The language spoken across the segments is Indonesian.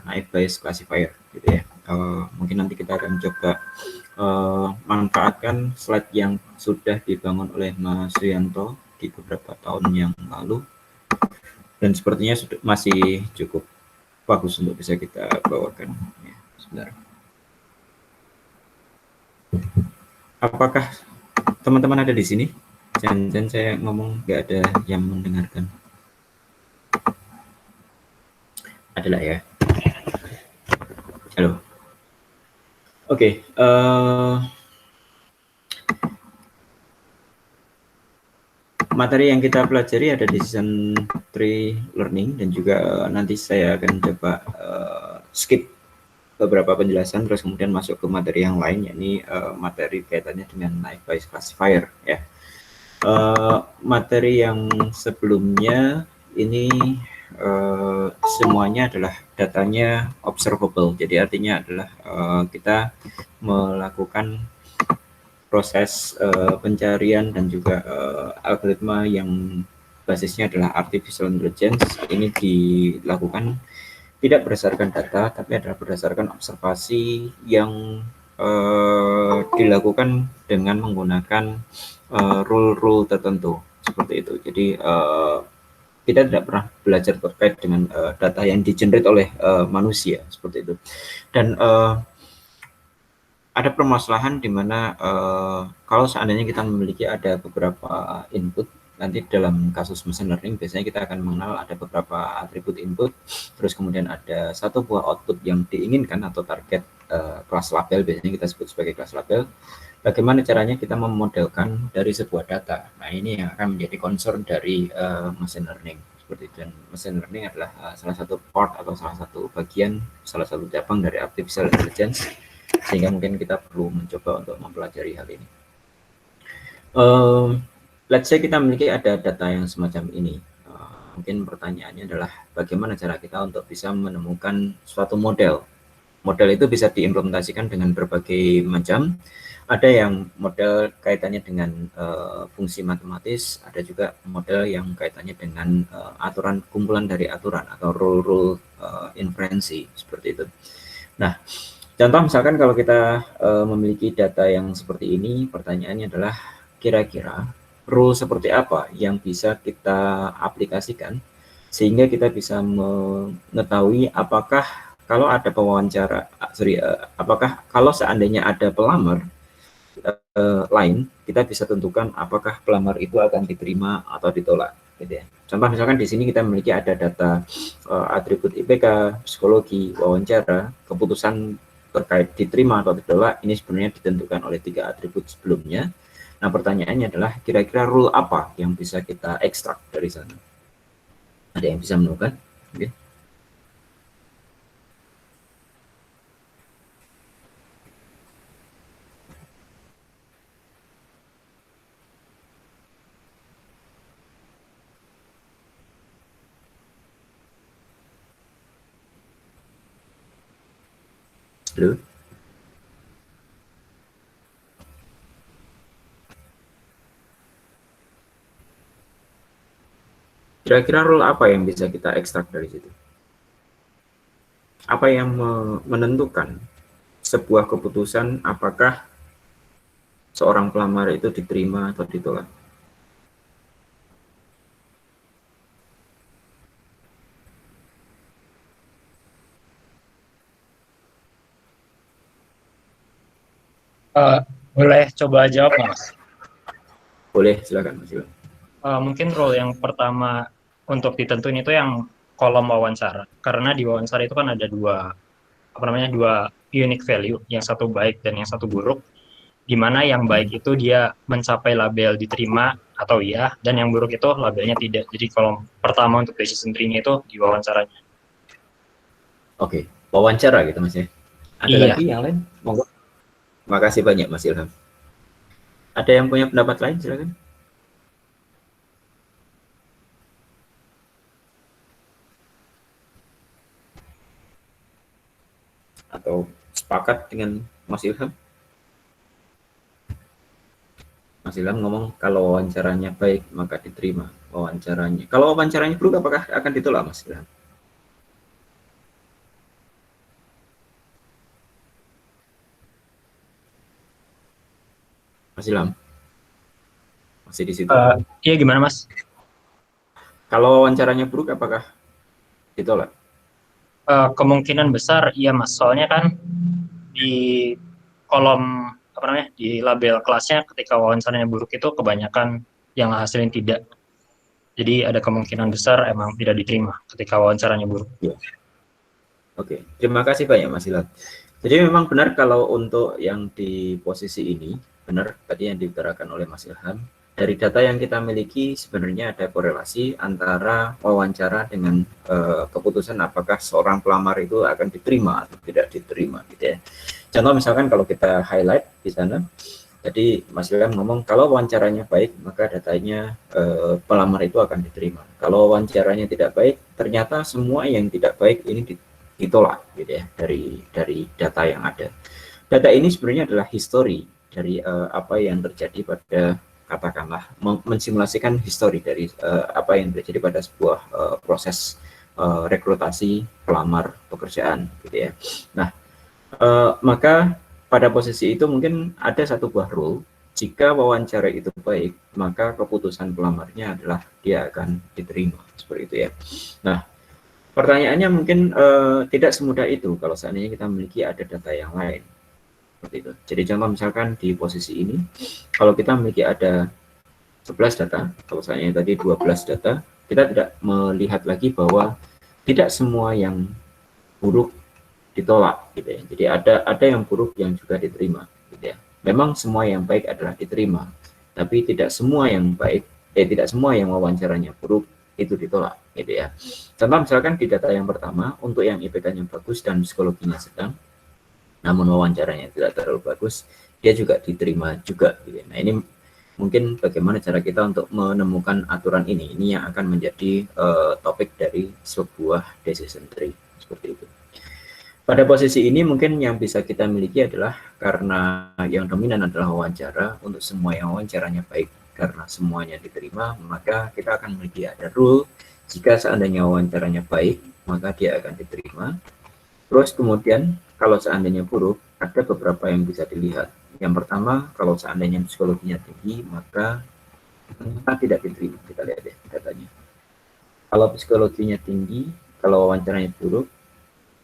naive Bayes classifier gitu ya. Mungkin nanti kita akan coba manfaatkan slide yang sudah dibangun oleh Mas Rianto di beberapa tahun yang lalu, dan sepertinya masih cukup bagus untuk bisa kita bawakan. Ya, sebentar. Apakah teman-teman ada di sini? Jangan-jangan saya ngomong nggak ada yang mendengarkan. Adalah ya. Halo. Oke. Materi yang kita pelajari ada di season 3 learning, dan juga nanti saya akan coba skip beberapa penjelasan terus kemudian masuk ke materi yang lain, yakni materi kaitannya dengan naive Bayes classifier ya. Materi yang sebelumnya ini semuanya adalah datanya observable, jadi artinya adalah kita melakukan proses pencarian dan juga algoritma yang basisnya adalah artificial intelligence. Ini dilakukan tidak berdasarkan data, tapi adalah berdasarkan observasi yang dilakukan dengan menggunakan rule-rule tertentu seperti itu. Jadi kita tidak pernah belajar terkait dengan data yang di-generate oleh manusia seperti itu. Dan ada permasalahan di mana kalau seandainya kita memiliki ada beberapa input, nanti dalam kasus machine learning biasanya kita akan mengenal ada beberapa atribut input, terus kemudian ada satu buah output yang diinginkan atau target kelas label, biasanya kita sebut sebagai kelas label. Bagaimana caranya kita memodelkan dari sebuah data? Nah, ini yang akan menjadi concern dari machine learning seperti itu. Dan machine learning adalah salah satu part atau salah satu bagian, salah satu cabang dari artificial intelligence, sehingga mungkin kita perlu mencoba untuk mempelajari hal ini. Let's say kita memiliki ada data yang semacam ini. Mungkin pertanyaannya adalah bagaimana cara kita untuk bisa menemukan suatu model. Model itu bisa diimplementasikan dengan berbagai macam. Ada yang model kaitannya dengan fungsi matematis, ada juga model yang kaitannya dengan aturan, kumpulan dari aturan atau rule-rule inferensi seperti itu. Nah, contoh misalkan kalau kita memiliki data yang seperti ini, pertanyaannya adalah kira-kira rule seperti apa yang bisa kita aplikasikan sehingga kita bisa mengetahui apakah kalau ada pewawancara, apakah kalau seandainya ada pelamar lain, kita bisa tentukan apakah pelamar itu akan diterima atau ditolak, gitu ya. Contoh misalkan di sini kita memiliki ada data atribut IPK, psikologi, wawancara, keputusan terkait diterima atau ditolak. Ini sebenarnya ditentukan oleh 3 atribut sebelumnya. Nah, pertanyaannya adalah kira-kira rule apa yang bisa kita ekstrak dari sana? Ada yang bisa menemukan? Okay. Halo? Kira-kira rule apa yang bisa kita ekstrak dari situ? Apa yang menentukan sebuah keputusan apakah seorang pelamar itu diterima atau ditolak? Boleh coba jawab, Mas? Boleh, silakan Mas Ilham. Mungkin role yang pertama untuk ditentuin itu yang kolom wawancara, karena di wawancara itu kan ada dua unique value, yang satu baik dan yang satu buruk, di mana yang baik itu dia mencapai label diterima atau iya, dan yang buruk itu labelnya tidak. Jadi kolom pertama untuk decision tree-nya itu di wawancaranya. Oke, wawancara gitu Mas ya. Ada Iya. lagi yang lain? Monggo. Makasih banyak Mas Ilham. Ada yang punya pendapat lain, silakan. Atau sepakat dengan Mas Ilham? Mas Ilham ngomong kalau wawancaranya baik maka diterima wawancaranya. Kalau wawancaranya buruk apakah akan ditolak Mas Ilham? Mas Ilham, masih di situ? Iya gimana Mas? Kalau wawancaranya buruk, apakah ditolak? Kemungkinan besar iya Mas, soalnya kan di kolom apa namanya di label kelasnya ketika wawancaranya buruk itu kebanyakan yang hasilin tidak. Jadi ada kemungkinan besar emang tidak diterima ketika wawancaranya buruk. Ya. Oke, terima kasih banyak Mas Ilham. Jadi memang benar kalau untuk yang di posisi ini, benar tadi yang diutarakan oleh Mas Ilham, dari data yang kita miliki sebenarnya ada korelasi antara wawancara dengan keputusan apakah seorang pelamar itu akan diterima atau tidak diterima gitu ya. Contoh misalkan kalau kita highlight di sana, tadi Mas Ilham ngomong kalau wawancaranya baik maka datanya pelamar itu akan diterima. Kalau wawancaranya tidak baik, ternyata semua yang tidak baik ini ditolak gitu ya dari data yang ada. Data ini sebenarnya adalah histori dari apa yang terjadi pada katakanlah mensimulasikan histori dari apa yang terjadi pada sebuah proses rekrutasi pelamar pekerjaan gitu ya. Nah, maka pada posisi itu mungkin ada satu buah rule, jika wawancara itu baik, maka keputusan pelamarnya adalah dia akan diterima seperti itu ya. Nah, pertanyaannya mungkin tidak semudah itu kalau seandainya kita memiliki ada data yang lain. Seperti itu. Jadi contoh misalkan di posisi ini, kalau kita memiliki ada 11 data, kalau seandainya tadi 12 data, kita tidak melihat lagi bahwa tidak semua yang buruk ditolak gitu ya. Jadi ada yang buruk yang juga diterima gitu ya. Memang semua yang baik adalah diterima, tapi tidak semua yang baik tidak semua yang wawancaranya buruk itu ditolak gitu ya. Contoh misalkan di data yang pertama untuk yang IPK-nya bagus dan psikologinya sedang, namun wawancaranya tidak terlalu bagus, dia juga diterima juga gitu ya. Nah, ini mungkin bagaimana cara kita untuk menemukan aturan ini yang akan menjadi topik dari sebuah decision tree seperti itu. Pada posisi ini mungkin yang bisa kita miliki adalah karena yang dominan adalah wawancara, untuk semua yang wawancaranya baik karena semuanya diterima, maka kita akan memiliki ada rule, jika seandainya wawancaranya baik, maka dia akan diterima. Terus kemudian kalau seandainya buruk, ada beberapa yang bisa dilihat. Yang pertama, kalau seandainya psikologinya tinggi, maka tidak diterima. Kita lihat ya datanya. Kalau psikologinya tinggi, kalau wawancaranya buruk,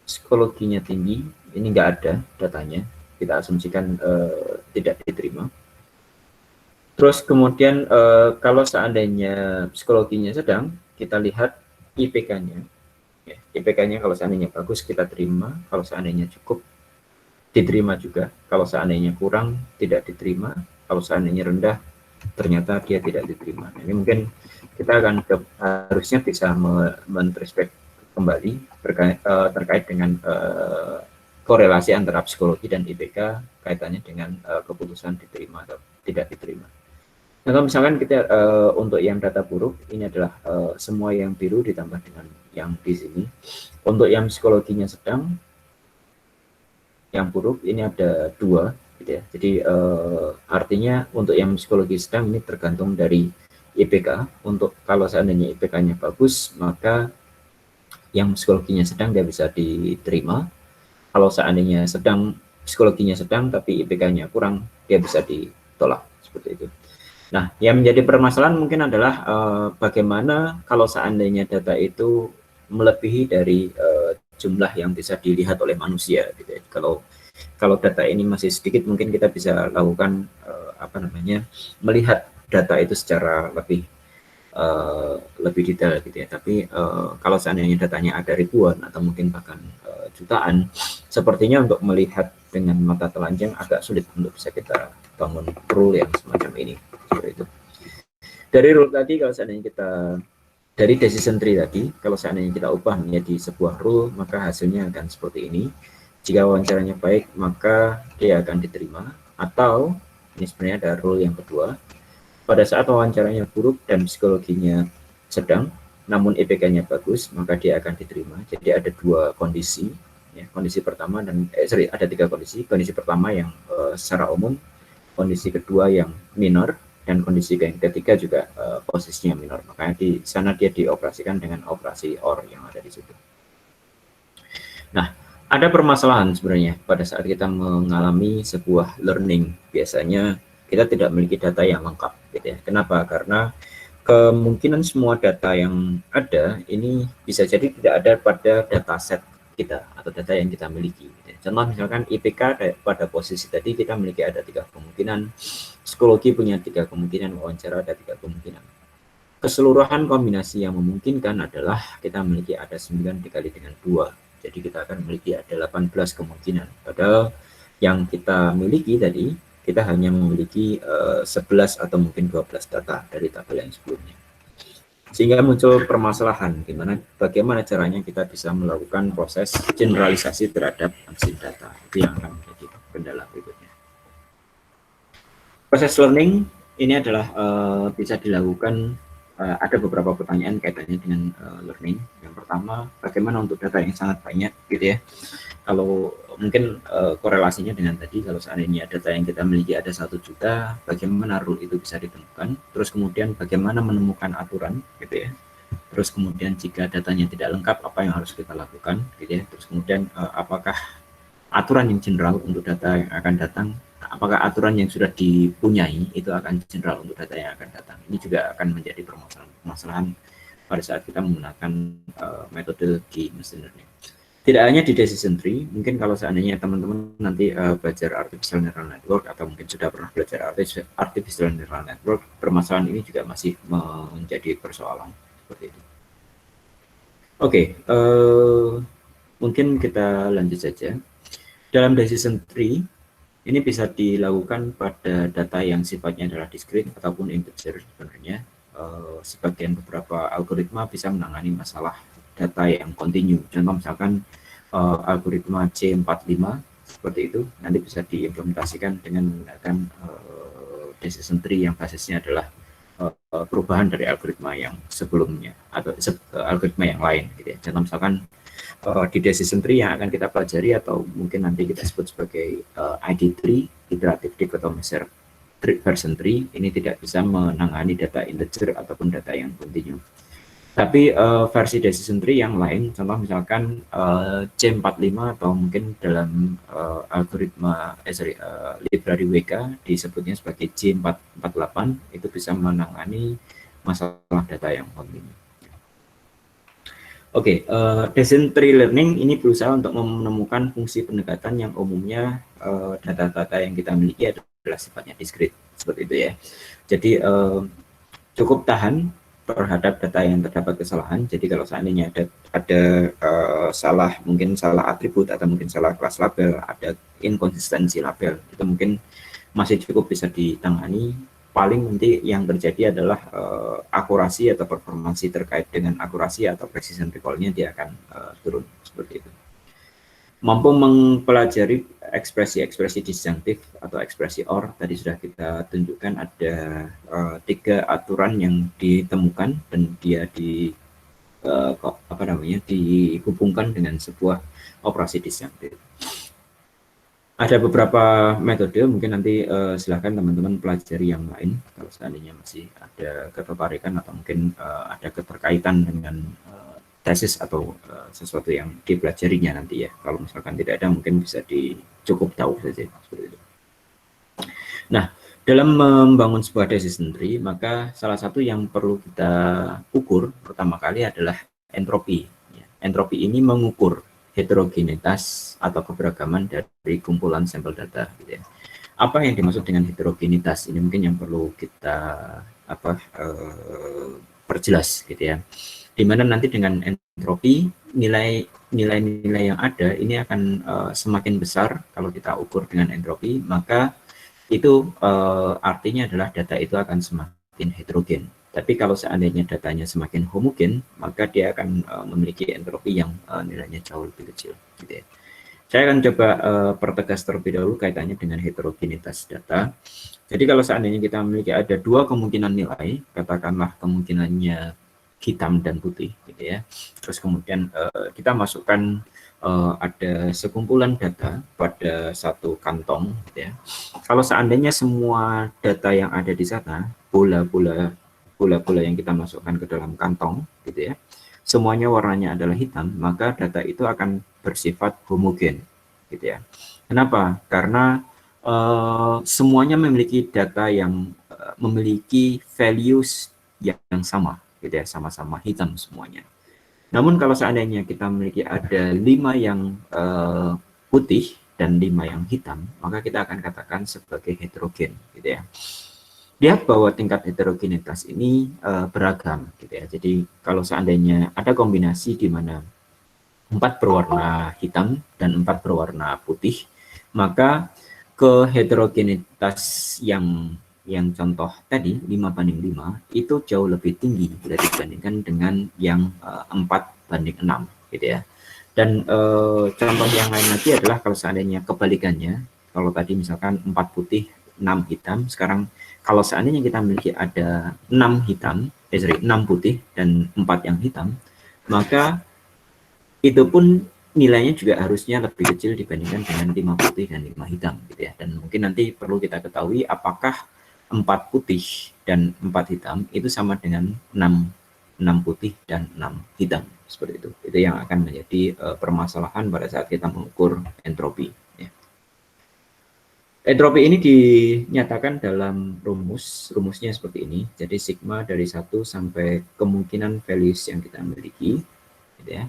psikologinya tinggi, ini nggak ada datanya, kita asumsikan tidak diterima. Terus kemudian kalau seandainya psikologinya sedang, kita lihat IPK-nya. Ya, IPK-nya kalau seandainya bagus kita terima, kalau seandainya cukup diterima juga, kalau seandainya kurang tidak diterima, kalau seandainya rendah ternyata dia tidak diterima. Nah, ini mungkin kita akan harusnya bisa menrespek kembali terkait dengan korelasi antara psikologi dan IPK kaitannya dengan keputusan diterima atau tidak diterima. Nah, kalau misalkan kita untuk yang data buruk ini adalah semua yang biru ditambah dengan yang di sini. Untuk yang psikologinya sedang, yang buruk ini ada 2, gitu ya. Jadi artinya untuk yang psikologi sedang ini tergantung dari IPK. Untuk kalau seandainya IPK-nya bagus, maka yang psikologinya sedang dia bisa diterima. Kalau seandainya sedang psikologinya sedang tapi IPK-nya kurang, dia bisa ditolak seperti itu. Nah, yang menjadi permasalahan mungkin adalah bagaimana kalau seandainya data itu melebihi dari jumlah yang bisa dilihat oleh manusia gitu ya. Kalau data ini masih sedikit, mungkin kita bisa lakukan melihat data itu secara lebih detail gitu ya. Tapi kalau seandainya datanya ada ribuan atau mungkin bahkan jutaan, sepertinya untuk melihat dengan mata telanjang agak sulit untuk bisa kita bangun rule yang semacam ini seperti itu. Dari rule tadi, kalau seandainya kita dari decision tree tadi, kalau seandainya kita ubah menjadi sebuah rule, maka hasilnya akan seperti ini. Jika wawancaranya baik, maka dia akan diterima. Atau ini sebenarnya ada rule yang kedua, pada saat wawancaranya buruk dan psikologinya sedang, namun IPK-nya bagus, maka dia akan diterima. Jadi ada 2 kondisi. Ya, kondisi pertama dan ada 3 kondisi. Kondisi pertama yang secara umum, kondisi kedua yang minor, dan kondisi yang ketiga juga posisinya minor. Makanya di sana dia dioperasikan dengan operasi OR yang ada di situ. Nah, ada permasalahan sebenarnya pada saat kita mengalami sebuah learning. Biasanya kita tidak memiliki data yang lengkap gitu ya. Kenapa? Karena kemungkinan semua data yang ada ini bisa jadi tidak ada pada dataset kita atau data yang kita miliki gitu ya. Contoh misalkan IPK pada posisi tadi kita memiliki ada 3 kemungkinan, psikologi punya 3 kemungkinan, wawancara ada 3 kemungkinan. Keseluruhan kombinasi yang memungkinkan adalah kita memiliki ada 9 dikali dengan 2. Jadi kita akan memiliki ada 18 kemungkinan. Padahal yang kita miliki tadi, kita hanya memiliki 11 atau mungkin 12 data dari tabel yang sebelumnya. Sehingga muncul permasalahan, bagaimana caranya kita bisa melakukan proses generalisasi terhadap mesin data. Itu yang akan menjadi kendala berikutnya. Proses learning ini adalah bisa dilakukan, ada beberapa pertanyaan kaitannya dengan learning. Yang pertama, bagaimana untuk data yang sangat banyak gitu ya. Kalau mungkin korelasinya dengan tadi, kalau seandainya data yang kita miliki ada 1 juta, bagaimana rule itu bisa ditemukan, terus kemudian bagaimana menemukan aturan gitu ya, terus kemudian jika datanya tidak lengkap apa yang harus kita lakukan gitu ya, terus kemudian apakah aturan yang general untuk data yang akan datang, apakah aturan yang sudah dipunyai itu akan general untuk data yang akan datang. Ini juga akan menjadi permasalahan pada saat kita menggunakan metodologi machine learning. Tidak hanya di decision tree, mungkin kalau seandainya teman-teman nanti belajar artificial neural network atau mungkin sudah pernah belajar artificial neural network, permasalahan ini juga masih menjadi persoalan seperti itu. Oke, mungkin kita lanjut saja. Dalam decision tree, ini bisa dilakukan pada data yang sifatnya adalah discrete ataupun integer sebenarnya. Sebagian beberapa algoritma bisa menangani masalah data yang kontinu. Contoh misalkan algoritma C45 seperti itu, nanti bisa diimplementasikan dengan menggunakan decision tree yang basisnya adalah perubahan dari algoritma yang sebelumnya atau algoritma yang lain gitu ya. Contoh misalkan di decision tree yang akan kita pelajari atau mungkin nanti kita sebut sebagai ID tree, iterative dichotomous version tree, ini tidak bisa menangani data integer ataupun data yang kontinu. Tapi versi decision tree yang lain, contoh misalkan C45 atau mungkin dalam algoritma library WK disebutnya sebagai C448, itu bisa menangani masalah data yang kontinu. Oke, decision tree learning ini berusaha untuk menemukan fungsi pendekatan yang umumnya data-data yang kita miliki adalah sifatnya discrete, seperti itu ya. Jadi cukup tahan terhadap data yang terdapat kesalahan. Jadi kalau seandainya ada salah, mungkin salah atribut atau mungkin salah kelas label, ada inkonsistensi label, itu mungkin masih cukup bisa ditangani. Paling nanti yang terjadi adalah akurasi atau performansi terkait dengan akurasi atau precision recall-nya dia akan turun seperti itu. Mampu mempelajari ekspresi-ekspresi disjunktif atau ekspresi OR, tadi sudah kita tunjukkan ada 3 aturan yang ditemukan dan dia dihubungkan dengan sebuah operasi disjunktif. Ada beberapa metode, mungkin nanti silahkan teman-teman pelajari yang lain kalau seandainya masih ada ketertarikan atau mungkin ada keterkaitan dengan tesis atau sesuatu yang dipelajarinya nanti ya. Kalau misalkan tidak ada, mungkin bisa cukup tahu saja seperti itu. Nah, dalam membangun sebuah decision tree, maka salah satu yang perlu kita ukur pertama kali adalah entropi. Entropi ini mengukur heterogenitas atau keberagaman dari kumpulan sampel data gitu ya. Apa yang dimaksud dengan heterogenitas ini mungkin yang perlu kita perjelas gitu ya. Dimana nanti dengan entropi nilai-nilai yang ada ini akan semakin besar kalau kita ukur dengan entropi, maka itu artinya adalah data itu akan semakin heterogen. Tapi kalau seandainya datanya semakin homogen, maka dia akan memiliki entropi yang nilainya jauh lebih kecil. Gitu ya. Saya akan coba pertegas terlebih dahulu kaitannya dengan heterogenitas data. Jadi kalau seandainya kita memiliki ada 2 kemungkinan nilai, katakanlah kemungkinannya hitam dan putih, gitu ya. Terus kemudian kita masukkan ada sekumpulan data pada satu kantong, gitu ya. Kalau seandainya semua data yang ada di sana, bola-bola yang kita masukkan ke dalam kantong, gitu ya, semuanya warnanya adalah hitam, maka data itu akan bersifat homogen, gitu ya. Kenapa? Karena semuanya memiliki data yang memiliki values yang sama, gitu ya, sama-sama hitam semuanya. Namun kalau seandainya kita memiliki ada 5 yang putih dan 5 yang hitam, maka kita akan katakan sebagai heterogen, gitu ya. Lihat bahwa tingkat heterogenitas ini beragam, gitu ya. Jadi kalau seandainya ada kombinasi di mana 4 berwarna hitam dan 4 berwarna putih, maka keheterogenitas yang contoh tadi 5:5 itu jauh lebih tinggi bila dibandingkan dengan yang 4:6, gitu ya. Dan contoh yang lain lagi adalah kalau seandainya kebalikannya, kalau tadi misalkan 4 putih 6 hitam, sekarang kalau seandainya kita memiliki ada 6 putih dan 4 yang hitam, maka itu pun nilainya juga harusnya lebih kecil dibandingkan dengan 5 putih dan 5 hitam, gitu ya. Dan mungkin nanti perlu kita ketahui apakah 4 putih dan 4 hitam itu sama dengan 6 putih dan 6 hitam, seperti itu. Itu yang akan menjadi permasalahan pada saat kita mengukur entropi, ya. Entropi ini dinyatakan dalam rumusnya seperti ini. Jadi sigma dari 1 sampai kemungkinan values yang kita miliki, gitu ya.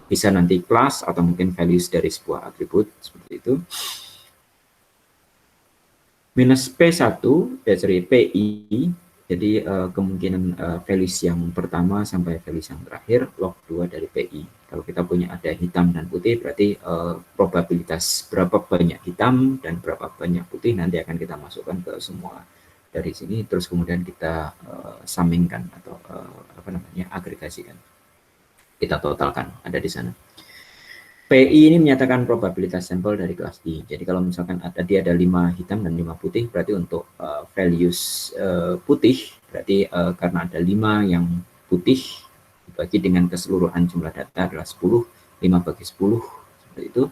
Bisa nanti kelas atau mungkin values dari sebuah atribut, seperti itu. Minus P1 dari PI, jadi kemungkinan values yang pertama sampai values yang terakhir, log 2 dari PI. Kalau kita punya ada hitam dan putih, berarti probabilitas berapa banyak hitam dan berapa banyak putih nanti akan kita masukkan ke semua dari sini, terus kemudian kita summingkan atau agregasikan. Kita totalkan, ada di sana. PI ini menyatakan probabilitas sampel dari kelas I. Jadi kalau misalkan dia ada 5 hitam dan 5 putih, berarti untuk values putih, berarti karena ada 5 yang putih dibagi dengan keseluruhan jumlah data adalah 10, 5 bagi 10, seperti itu.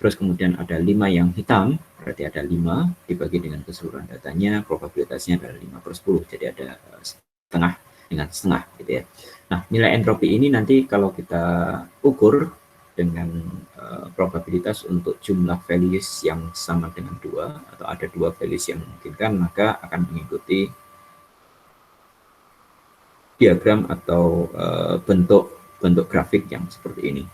Terus kemudian ada 5 yang hitam, berarti ada 5 dibagi dengan keseluruhan datanya, probabilitasnya adalah 5/10, jadi ada setengah dengan setengah, gitu ya. Nah, nilai entropi ini nanti kalau kita ukur dengan probabilitas untuk jumlah values yang sama dengan 2 atau ada 2 values yang memungkinkan, maka akan mengikuti diagram atau bentuk grafik yang seperti ini.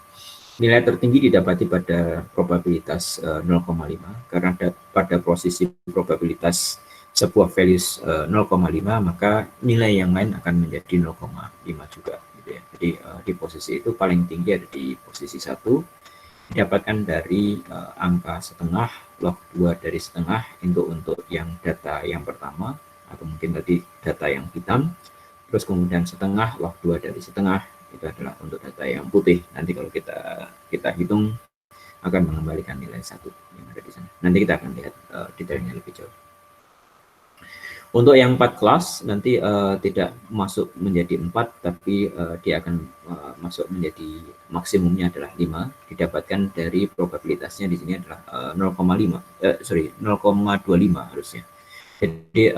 Nilai tertinggi didapati pada probabilitas 0,5 karena pada posisi probabilitas sebuah values 0,5 maka nilai yang lain akan menjadi 0,5 juga, gitu ya. Jadi di posisi itu paling tinggi ada di posisi 1, didapatkan dari angka setengah log 2 dari setengah untuk yang data yang pertama atau mungkin tadi data yang hitam, terus kemudian setengah log 2 dari setengah itu adalah untuk data yang putih. Nanti kalau kita hitung akan mengembalikan nilai 1 yang ada di sana. Nanti kita akan lihat detailnya lebih jauh. Untuk yang 4 kelas nanti tidak masuk menjadi 4, tapi dia akan masuk menjadi maksimumnya adalah 5, didapatkan dari probabilitasnya di sini adalah 0,25 harusnya. Jadi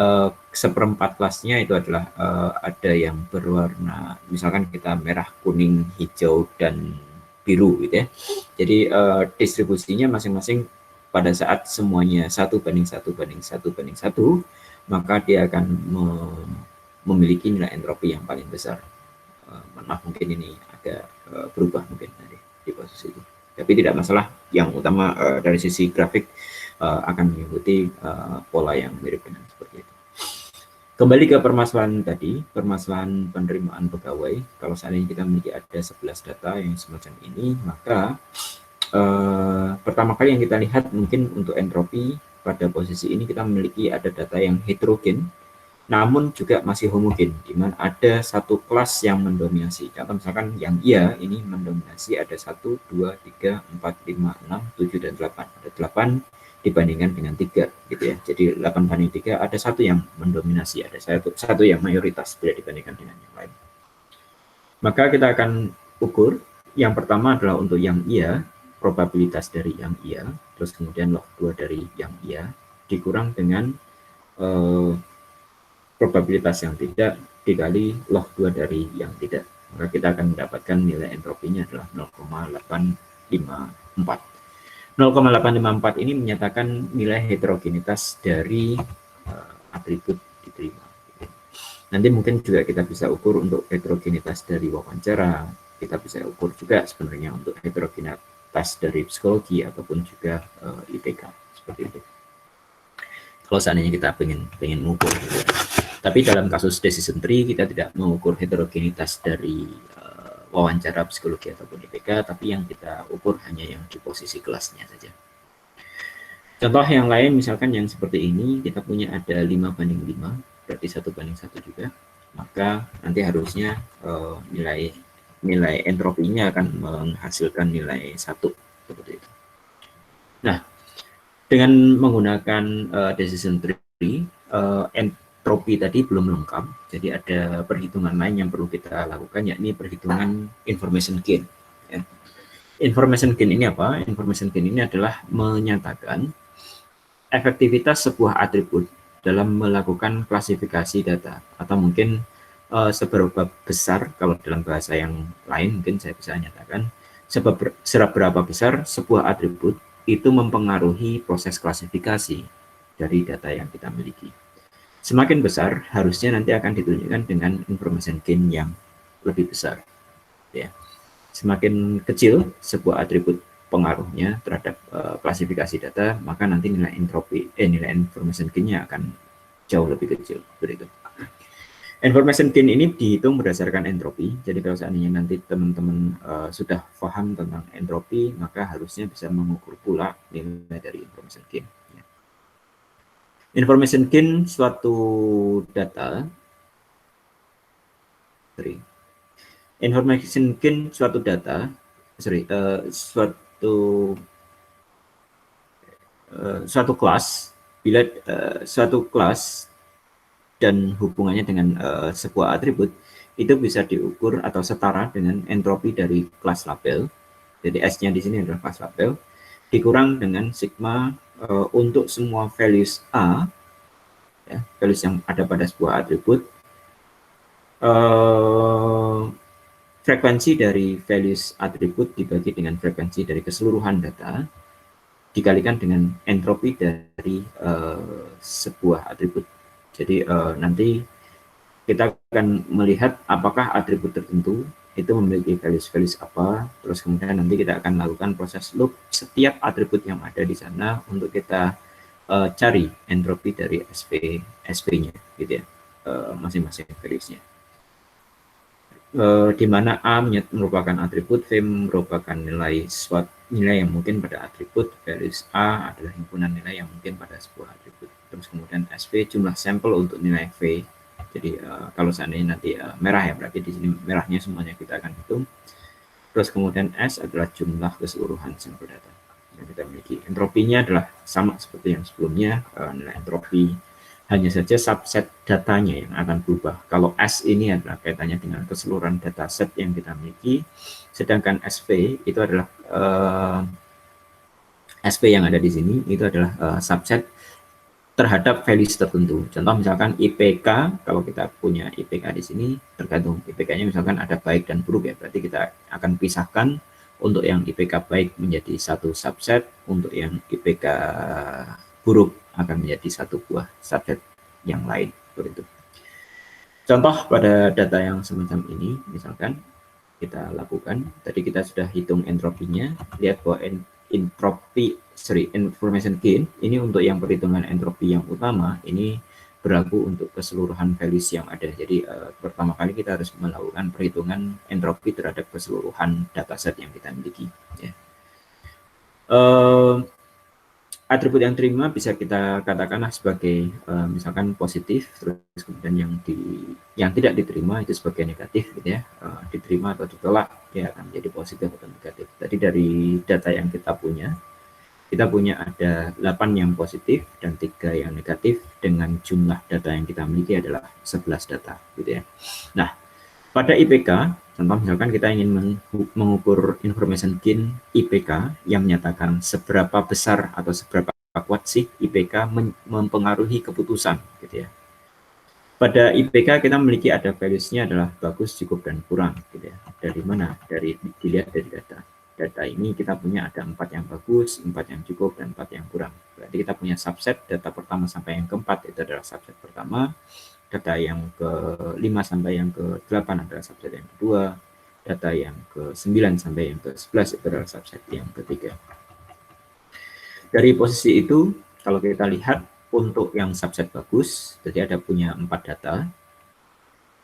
seperempat kelasnya itu adalah ada yang berwarna, misalkan kita merah, kuning, hijau, dan biru, gitu ya. Jadi distribusinya masing-masing pada saat semuanya 1:1:1:1, maka dia akan memiliki nilai entropi yang paling besar. Maaf, mungkin ini agak berubah mungkin nanti di posisi itu. Tapi tidak masalah, yang utama dari sisi grafik akan mengikuti pola yang mirip dengan seperti itu. Kembali ke permasalahan tadi, permasalahan penerimaan pegawai. Kalau seandainya kita memiliki ada 11 data yang semacam ini, maka pertama kali yang kita lihat mungkin untuk entropi pada posisi ini kita memiliki ada data yang heterogen, namun juga masih homogen, di mana ada satu kelas yang mendominasi. Contoh misalkan yang iya ini mendominasi ada 1, 2, 3, 4, 5, 6, 7, dan 8. Ada 8 dibandingkan dengan 3, gitu ya. Jadi 8:3 ada satu yang mendominasi, ada satu yang mayoritas bila dibandingkan dengan yang lain. Maka kita akan ukur. Yang pertama adalah untuk yang iya, probabilitas dari yang iya, terus kemudian log 2 dari yang iya dikurang dengan probabilitas yang tidak dikali log 2 dari yang tidak. Maka kita akan mendapatkan nilai entropinya adalah 0,854. 0,854 ini menyatakan nilai heterogenitas dari atribut diterima. Nanti mungkin juga kita bisa ukur untuk heterogenitas dari wawancara, kita bisa ukur juga sebenarnya untuk heterogenitas dari psikologi ataupun juga IPK seperti itu. Kalau seandainya kita pengen mengukur, tapi dalam kasus decision tree kita tidak mengukur heterogenitas dari wawancara psikologi ataupun IPK, tapi yang kita ukur hanya yang di posisi kelasnya saja. Contoh yang lain misalkan yang seperti ini, kita punya ada 5:5, berarti 1:1 juga, maka nanti harusnya nilai entropinya akan menghasilkan nilai 1 seperti itu. Nah, dengan menggunakan decision tree, entropi tadi belum lengkap, jadi ada perhitungan lain yang perlu kita lakukan, yakni perhitungan information gain. Ya. Information gain ini apa? Information gain ini adalah menyatakan efektivitas sebuah atribut dalam melakukan klasifikasi data, atau mungkin seberapa besar, kalau dalam bahasa yang lain mungkin saya bisa nyatakan seberapa besar sebuah atribut itu mempengaruhi proses klasifikasi dari data yang kita miliki. Semakin besar, harusnya nanti akan ditunjukkan dengan information gain yang lebih besar. Ya. Semakin kecil sebuah atribut pengaruhnya terhadap klasifikasi data, maka nanti nilai information gain-nya akan jauh lebih kecil. Begitu. Information gain ini dihitung berdasarkan entropi. Jadi kalau seandainya nanti teman-teman sudah paham tentang entropi, maka harusnya bisa mengukur pula nilai dari information gain. Information gain suatu data, information gain suatu data, suatu kelas, bila suatu kelas dan hubungannya dengan sebuah atribut itu bisa diukur atau setara dengan entropi dari kelas label. Jadi S-nya di sini adalah kelas label dikurang dengan sigma untuk semua values A, ya, values yang ada pada sebuah atribut. Frekuensi dari values atribut dibagi dengan frekuensi dari keseluruhan data dikalikan dengan entropi dari sebuah atribut. Jadi nanti kita akan melihat apakah atribut tertentu itu memiliki values apa, terus kemudian nanti kita akan lakukan proses loop setiap atribut yang ada di sana untuk kita cari entropi dari SP-nya, gitu ya, masing-masing values-nya. Di mana A merupakan atribut, V merupakan nilai yang mungkin pada atribut, values A adalah himpunan nilai yang mungkin pada sebuah atribut. Terus kemudian SP jumlah sampel untuk nilai V. Jadi kalau seandainya nanti merah ya, berarti di sini merahnya semuanya kita akan hitung. Terus kemudian S adalah jumlah keseluruhan sampel data yang kita miliki. Entropinya adalah sama seperti yang sebelumnya, nilai entropi. Hanya saja subset datanya yang akan berubah. Kalau S ini adalah kaitannya dengan keseluruhan dataset yang kita miliki, sedangkan SV itu adalah SP yang ada di sini itu adalah subset terhadap values tertentu. Contoh misalkan IPK, kalau kita punya IPK di sini, tergantung IPK-nya misalkan ada baik dan buruk ya, berarti kita akan pisahkan untuk yang IPK baik menjadi satu subset, untuk yang IPK buruk akan menjadi satu buah subset yang lain. Begitu. Contoh pada data yang semacam ini, misalkan kita lakukan, tadi kita sudah hitung entropinya, lihat bahwa information gain ini untuk yang perhitungan entropi yang utama ini berlaku untuk keseluruhan values yang ada. Jadi pertama kali kita harus melakukan perhitungan entropi terhadap keseluruhan dataset yang kita miliki. Ya. Atribut yang terima bisa kita katakanlah sebagai misalkan positif, terus kemudian yang tidak diterima itu sebagai negatif, gitu ya. Diterima atau ditolak dia akan menjadi positif atau negatif. Tadi dari data yang kita punya ada 8 yang positif dan 3 yang negatif, dengan jumlah data yang kita miliki adalah 11 data, gitu ya. Nah, pada IPK, contoh misalkan kita ingin mengukur information gain IPK yang menyatakan seberapa besar atau seberapa kuat sih IPK mempengaruhi keputusan, gitu ya. Pada IPK kita memiliki ada values-nya adalah bagus, cukup, dan kurang, gitu ya. Dari mana? Dilihat dari data. data ini kita punya ada 4 yang bagus, 4 yang cukup, dan 4 yang kurang. Berarti kita punya subset data pertama sampai yang keempat itu adalah subset pertama, data yang ke-5 sampai yang ke-8 adalah subset yang kedua, data yang ke-9 sampai yang ke-11 itu adalah subset yang ketiga. Dari posisi itu, kalau kita lihat untuk yang subset bagus, jadi ada punya 4 data,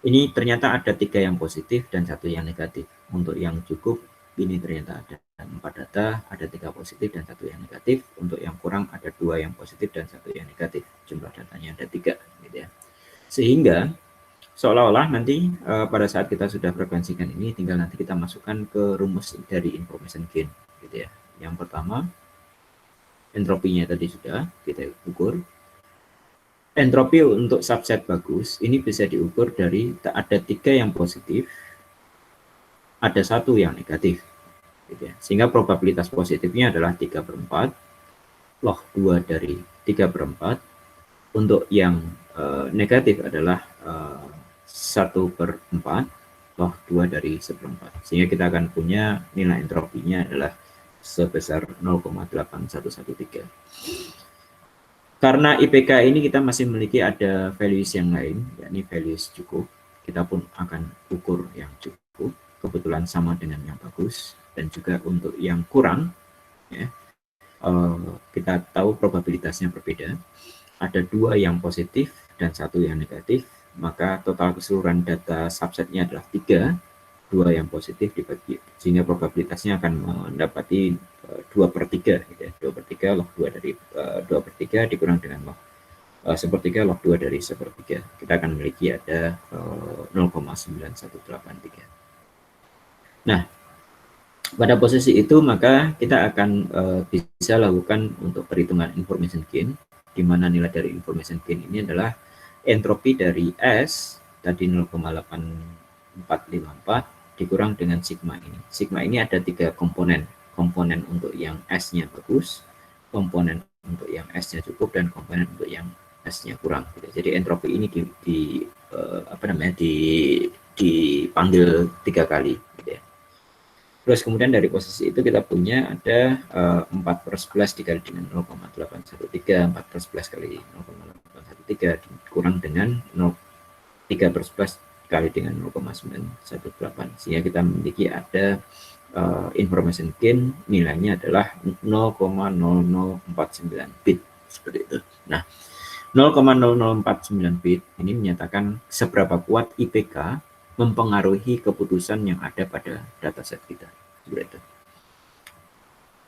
ini ternyata ada 3 yang positif dan 1 yang negatif. Untuk yang cukup, ini ternyata ada 4 data, ada 3 positif dan 1 yang negatif. Untuk yang kurang ada 2 yang positif dan 1 yang negatif. Jumlah datanya ada 3, gitu ya. Sehingga seolah-olah nanti pada saat kita sudah frekuensikan ini, tinggal nanti kita masukkan ke rumus dari information gain, gitu ya. Yang pertama, entropinya tadi sudah kita ukur. Entropi untuk subset bagus ini bisa diukur dari ada 3 yang positif, ada 1 yang negatif, gitu ya. Sehingga probabilitas positifnya adalah 3/4, log 2 dari 3/4. Untuk yang negatif adalah 1/4, log 2 dari 1/4. Sehingga kita akan punya nilai entropinya adalah sebesar 0,8113. Karena IPK ini kita masih memiliki ada values yang lain, yakni values cukup, kita pun akan ukur yang cukup, kebetulan sama dengan yang bagus, dan juga untuk yang kurang, ya, kita tahu probabilitasnya berbeda, ada 2 yang positif dan 1 yang negatif, maka total keseluruhan data subsetnya adalah 3, 2 yang positif dibagi, sehingga probabilitasnya akan mendapati 2/3, gitu ya. 2/3 log 2 dari 2/3 dikurang dengan log 1/3 log 2 dari 1/3. Kita akan memiliki ada 0,9183. Nah, pada posisi itu maka kita akan bisa lakukan untuk perhitungan information gain, di mana nilai dari information gain ini adalah entropi dari S tadi 0,8454 dikurang dengan sigma ini. Sigma ini ada 3 komponen. Komponen untuk yang S-nya bagus, komponen untuk yang S-nya cukup, dan komponen untuk yang S-nya kurang. Jadi entropi ini dipanggil 3 kali. Gitu ya. Terus kemudian dari posisi itu kita punya ada 4/11 dikali dengan 0,813, 4/11 kali 0,813 dikurang dengan 3/11 kali dengan 0,918, sehingga kita memiliki ada information gain nilainya adalah 0,0049 bit, seperti itu. Nah, 0,0049 bit ini menyatakan seberapa kuat IPK mempengaruhi keputusan yang ada pada dataset kita, seperti itu.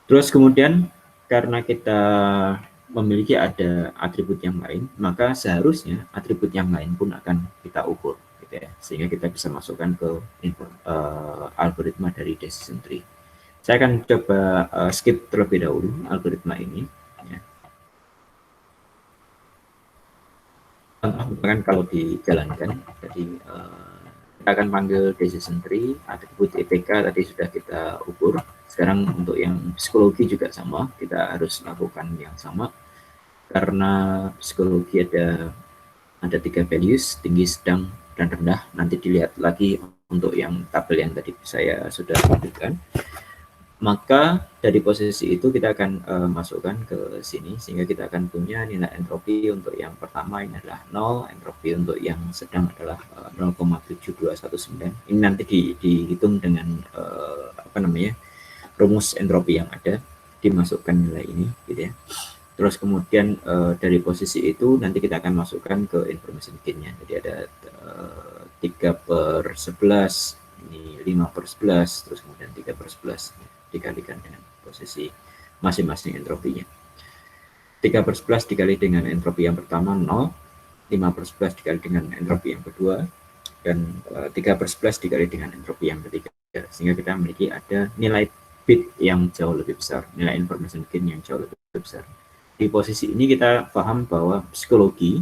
Terus kemudian karena kita memiliki ada atribut yang lain, maka seharusnya atribut yang lain pun akan kita ukur, gitu ya, sehingga kita bisa masukkan ke algoritma dari decision tree. Saya akan coba skip terlebih dahulu algoritma ini, ya. Bahkan kalau dijalankan, jadi kita akan panggil decision tree, atribut IPK tadi sudah kita ukur. Sekarang untuk yang psikologi juga sama, kita harus lakukan yang sama, karena psikologi ada 3 values, tinggi, sedang, dan rendah. Nanti dilihat lagi untuk yang tabel yang tadi saya sudah tunjukkan. Maka dari posisi itu kita akan masukkan ke sini, sehingga kita akan punya nilai entropi untuk yang pertama ini adalah 0, entropi untuk yang sedang adalah 0,7219. Ini nanti dihitung dengan rumus entropi yang ada, dimasukkan nilai ini, gitu ya. Terus kemudian dari posisi itu nanti kita akan masukkan ke information gain-nya. Jadi ada 3/11, ini 5/11, terus kemudian 3/11 dikalikan dengan posisi masing-masing entropinya. 3/11 dikali dengan entropi yang pertama 0, 5/11 dikali dengan entropi yang kedua, dan 3/11 dikali dengan entropi yang ketiga. Sehingga kita memiliki ada nilai bit yang jauh lebih besar, nilai information gain yang jauh lebih besar. Di posisi ini kita paham bahwa psikologi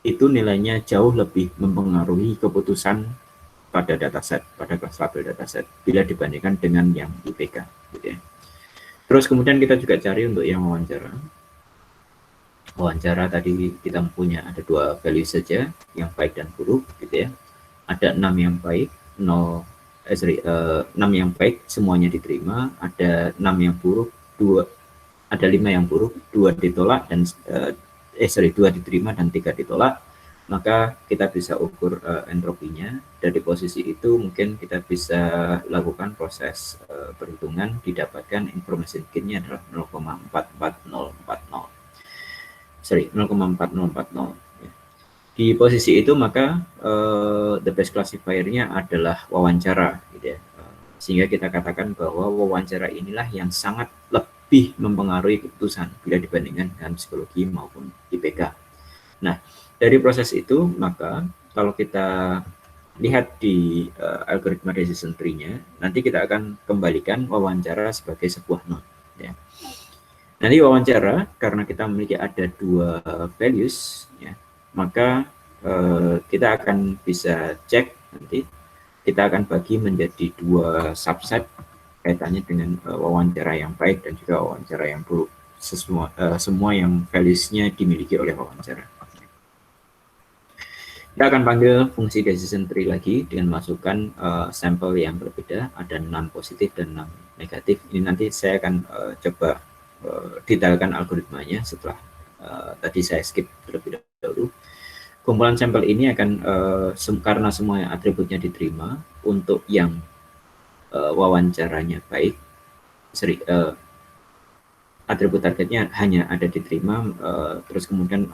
itu nilainya jauh lebih mempengaruhi keputusan pada dataset, pada kelas label dataset, bila dibandingkan dengan yang IPK, gitu ya. Terus kemudian kita juga cari untuk yang wawancara. Wawancara tadi kita punya ada 2 value saja, yang baik dan buruk, gitu ya. Ada 6 yang baik, 6 yang baik semuanya diterima, ada 6 yang buruk, 5 yang buruk, 2 ditolak dan 2 diterima dan 3 ditolak, maka kita bisa ukur entropinya. Dari posisi itu mungkin kita bisa lakukan proses perhitungan, didapatkan information gain-nya adalah 0,44040. 0,4040. Di posisi itu maka the best classifier-nya adalah wawancara, gitu ya. Sehingga kita katakan bahwa wawancara inilah yang sangat lebih mempengaruhi keputusan bila dibandingkan dengan psikologi maupun IPK. Nah, dari proses itu maka kalau kita lihat di algoritma decision tree-nya, nanti kita akan kembalikan wawancara sebagai sebuah node, ya. Nanti wawancara, karena kita memiliki ada 2 values, ya, maka kita akan bisa cek, nanti kita akan bagi menjadi 2 subset kaitannya dengan wawancara yang baik dan juga wawancara yang buruk, semua yang values-nya dimiliki oleh wawancara. Kita akan panggil fungsi decision tree lagi dengan masukkan sampel yang berbeda, ada 6 positif dan 6 negatif. Ini nanti saya akan coba detailkan algoritmanya setelah tadi saya skip terlebih dahulu. Kumpulan sampel ini akan karena semua atributnya diterima, untuk yang wawancaranya baik, atribut targetnya hanya ada diterima, terus kemudian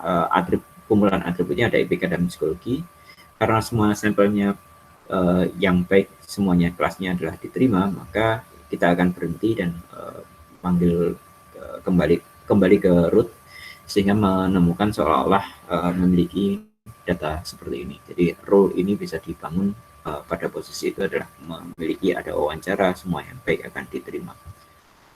kumpulan atributnya ada IPK dan psikologi. Karena semua sampelnya yang baik semuanya kelasnya adalah diterima, maka kita akan berhenti dan panggil kembali ke root, sehingga menemukan seolah-olah memiliki data seperti ini. Jadi rule ini bisa dibangun pada posisi itu adalah memiliki ada wawancara, semua yang baik akan diterima.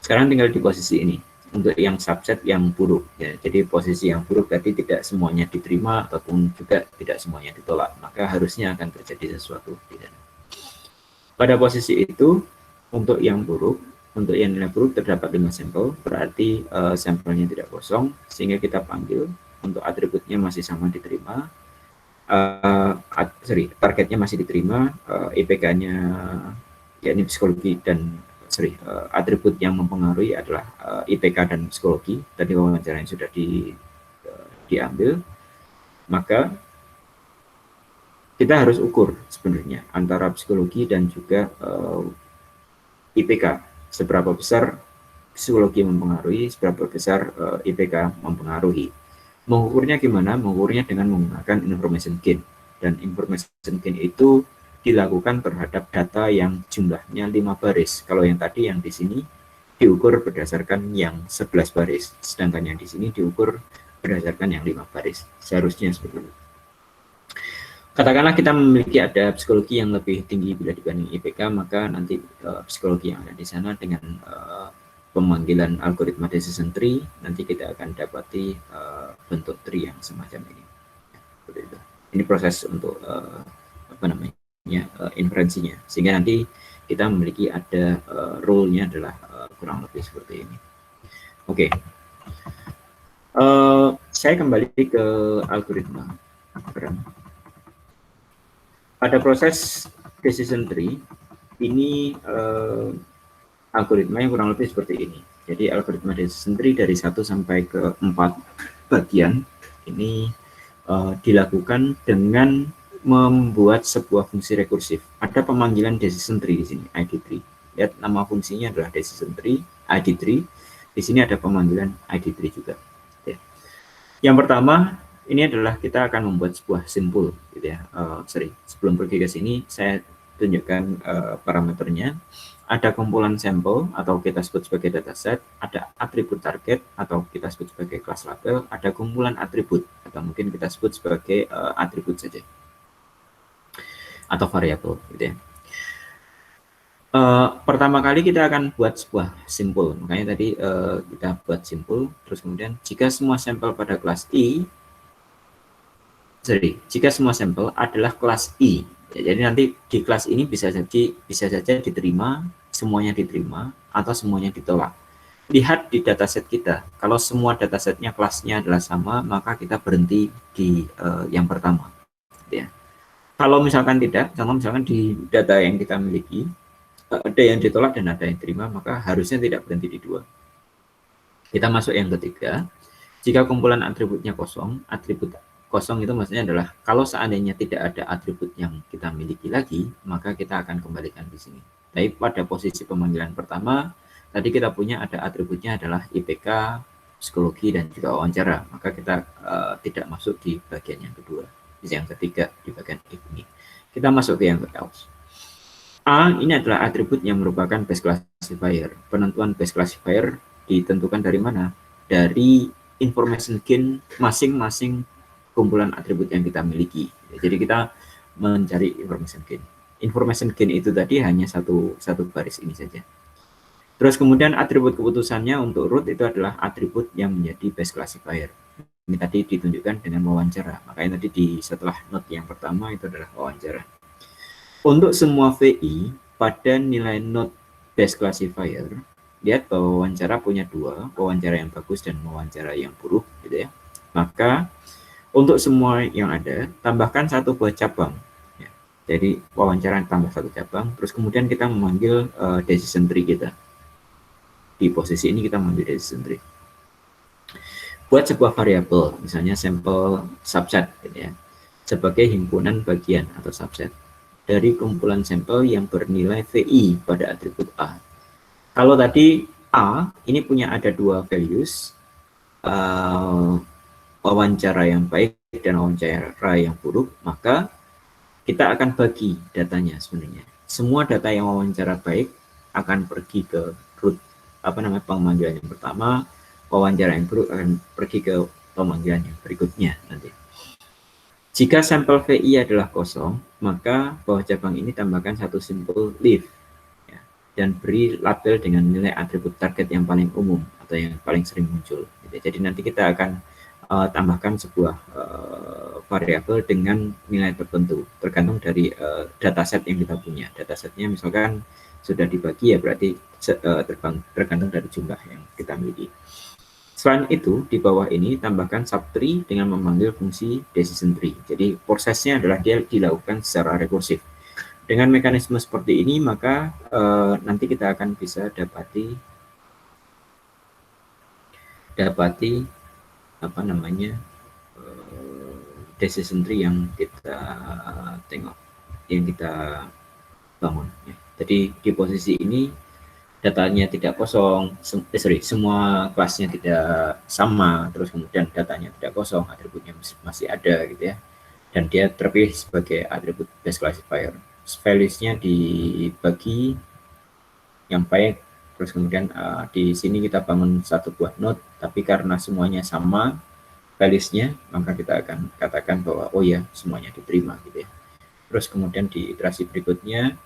Sekarang tinggal di posisi ini untuk yang subset yang buruk, ya. Jadi posisi yang buruk tadi tidak semuanya diterima ataupun juga tidak semuanya ditolak, maka harusnya akan terjadi sesuatu di sana. Pada posisi itu untuk yang buruk, untuk yang nilai buruk terdapat 5 sampel, berarti sampelnya tidak kosong, sehingga kita panggil untuk atributnya masih sama diterima, targetnya masih diterima, IPK-nya yakni psikologi dan atribut yang mempengaruhi adalah IPK dan psikologi, tadi wawancara yang sudah diambil, maka kita harus ukur sebenarnya antara psikologi dan juga IPK, seberapa besar psikologi mempengaruhi, seberapa besar IPK mempengaruhi. Mengukurnya gimana? Mengukurnya dengan menggunakan information gain, dan information gain itu dilakukan terhadap data yang jumlahnya 5 baris. Kalau yang tadi yang di sini diukur berdasarkan yang 11 baris, sedangkan yang di sini diukur berdasarkan yang 5 baris. Seharusnya seperti itu. Katakanlah kita memiliki ada psikologi yang lebih tinggi bila dibanding IPK, maka nanti psikologi yang ada di sana dengan pemanggilan algoritma decision tree, nanti kita akan dapati bentuk tree yang semacam ini. Ini proses untuk inferensinya, sehingga nanti kita memiliki ada rule-nya adalah kurang lebih seperti ini. Oke, saya kembali ke algoritma. Pada proses decision tree ini algoritma yang kurang lebih seperti ini. Jadi algoritma decision tree dari 1 sampai ke 4 bagian ini dilakukan dengan membuat sebuah fungsi rekursif. Ada pemanggilan decision tree di sini, id3. Lihat nama fungsinya adalah decision tree, id3. Di sini ada pemanggilan id3 juga. Ya. Yang pertama, ini adalah kita akan membuat sebuah simpul, gitu ya. Sebelum pergi ke sini, saya tunjukkan parameternya. Ada kumpulan sampel atau kita sebut sebagai dataset, ada atribut target atau kita sebut sebagai kelas label, ada kumpulan atribut atau mungkin kita sebut sebagai atribut saja atau variabel, gitu ya. Pertama kali kita akan buat sebuah simpul, makanya tadi kita buat simpul, terus kemudian jika semua sampel pada kelas I, jika semua sampel adalah kelas I, ya, jadi nanti di kelas ini bisa saja diterima, semuanya diterima, atau semuanya ditolak. Lihat di dataset kita, kalau semua datasetnya kelasnya adalah sama, maka kita berhenti di yang pertama, ya. Kalau misalkan tidak, contoh misalkan di data yang kita miliki, ada yang ditolak dan ada yang diterima, maka harusnya tidak berhenti di dua. Kita masuk yang ketiga, jika kumpulan atributnya kosong, atribut kosong itu maksudnya adalah kalau seandainya tidak ada atribut yang kita miliki lagi, maka kita akan kembalikan di sini. Tapi pada posisi pemanggilan pertama, tadi kita punya ada atributnya adalah IPK, psikologi, dan juga wawancara. Maka kita tidak masuk di bagian yang kedua, yang ketiga di bagian if ini. Kita masuk ke yang else. A ini adalah atribut yang merupakan base classifier. Penentuan base classifier ditentukan dari mana? Dari information gain masing-masing kumpulan atribut yang kita miliki. Jadi kita mencari information gain. Information gain itu tadi hanya satu baris ini saja. Terus kemudian atribut keputusannya untuk root itu adalah atribut yang menjadi base classifier. Ini tadi ditunjukkan dengan wawancara. Makanya tadi setelah note yang pertama itu adalah wawancara. Untuk semua VI pada nilai note base classifier, lihat bahwa wawancara punya dua, wawancara yang bagus dan wawancara yang buruk, gitu ya. Maka untuk semua yang ada, tambahkan satu buah cabang. Ya. Jadi wawancara tambah satu cabang, terus kemudian kita memanggil decision tree kita. Di posisi ini kita mengambil decision tree. Buat sebuah variabel, misalnya sampel subset, gitu ya, sebagai himpunan bagian atau subset dari kumpulan sampel yang bernilai VI pada atribut A. Kalau tadi A ini punya ada dua values, wawancara yang baik dan wawancara yang buruk, maka kita akan bagi datanya sebenarnya. Semua data yang wawancara baik akan pergi ke root pemanggilan yang pertama, wawancara yang buruk akan pergi ke pemanggilan yang berikutnya nanti. Jika sampel VI adalah kosong, maka bawah cabang ini tambahkan satu simpel leaf ya, dan beri label dengan nilai atribut target yang paling umum atau yang paling sering muncul. Gitu. Jadi nanti kita akan tambahkan sebuah variabel dengan nilai tertentu, tergantung dari dataset yang kita punya. Datasetnya misalkan sudah dibagi ya berarti tergantung dari jumlah yang kita miliki. Selain itu, di bawah ini tambahkan subtree dengan memanggil fungsi decision tree. Jadi prosesnya adalah dia dilakukan secara rekursif. Dengan mekanisme seperti ini, maka nanti kita akan bisa dapati apa namanya decision tree yang kita tengok, yang kita bangun. Ya. Jadi di posisi ini datanya tidak kosong, semua kelasnya tidak sama, terus kemudian datanya tidak kosong, atributnya masih ada gitu ya, dan dia terpilih sebagai atribut base classifier. Values-nya dibagi yang baik, terus kemudian di sini kita bangun satu buah node, tapi karena semuanya sama values-nya, maka kita akan katakan bahwa oh ya semuanya diterima gitu ya. Terus kemudian di iterasi berikutnya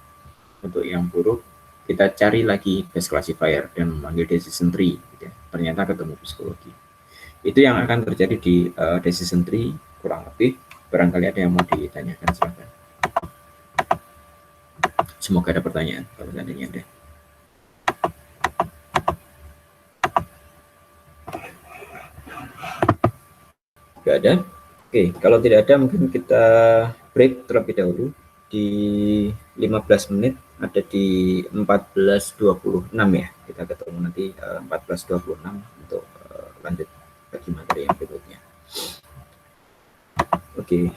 untuk yang buruk kita cari lagi base classifier dan memanggil decision tree gitu ya. Ternyata ketemu psikologi. Itu yang akan terjadi di decision tree kurang lebih. Barangkali ada yang mau ditanyakan, silahkan. Semoga ada pertanyaan kalau seandainya ada. Tidak ada? Oke, kalau tidak ada mungkin kita break terlebih dahulu di 15 menit, ada di 14.26 ya. Kita ketemu nanti 14.26 untuk lanjut bagi materi yang berikutnya. Oke,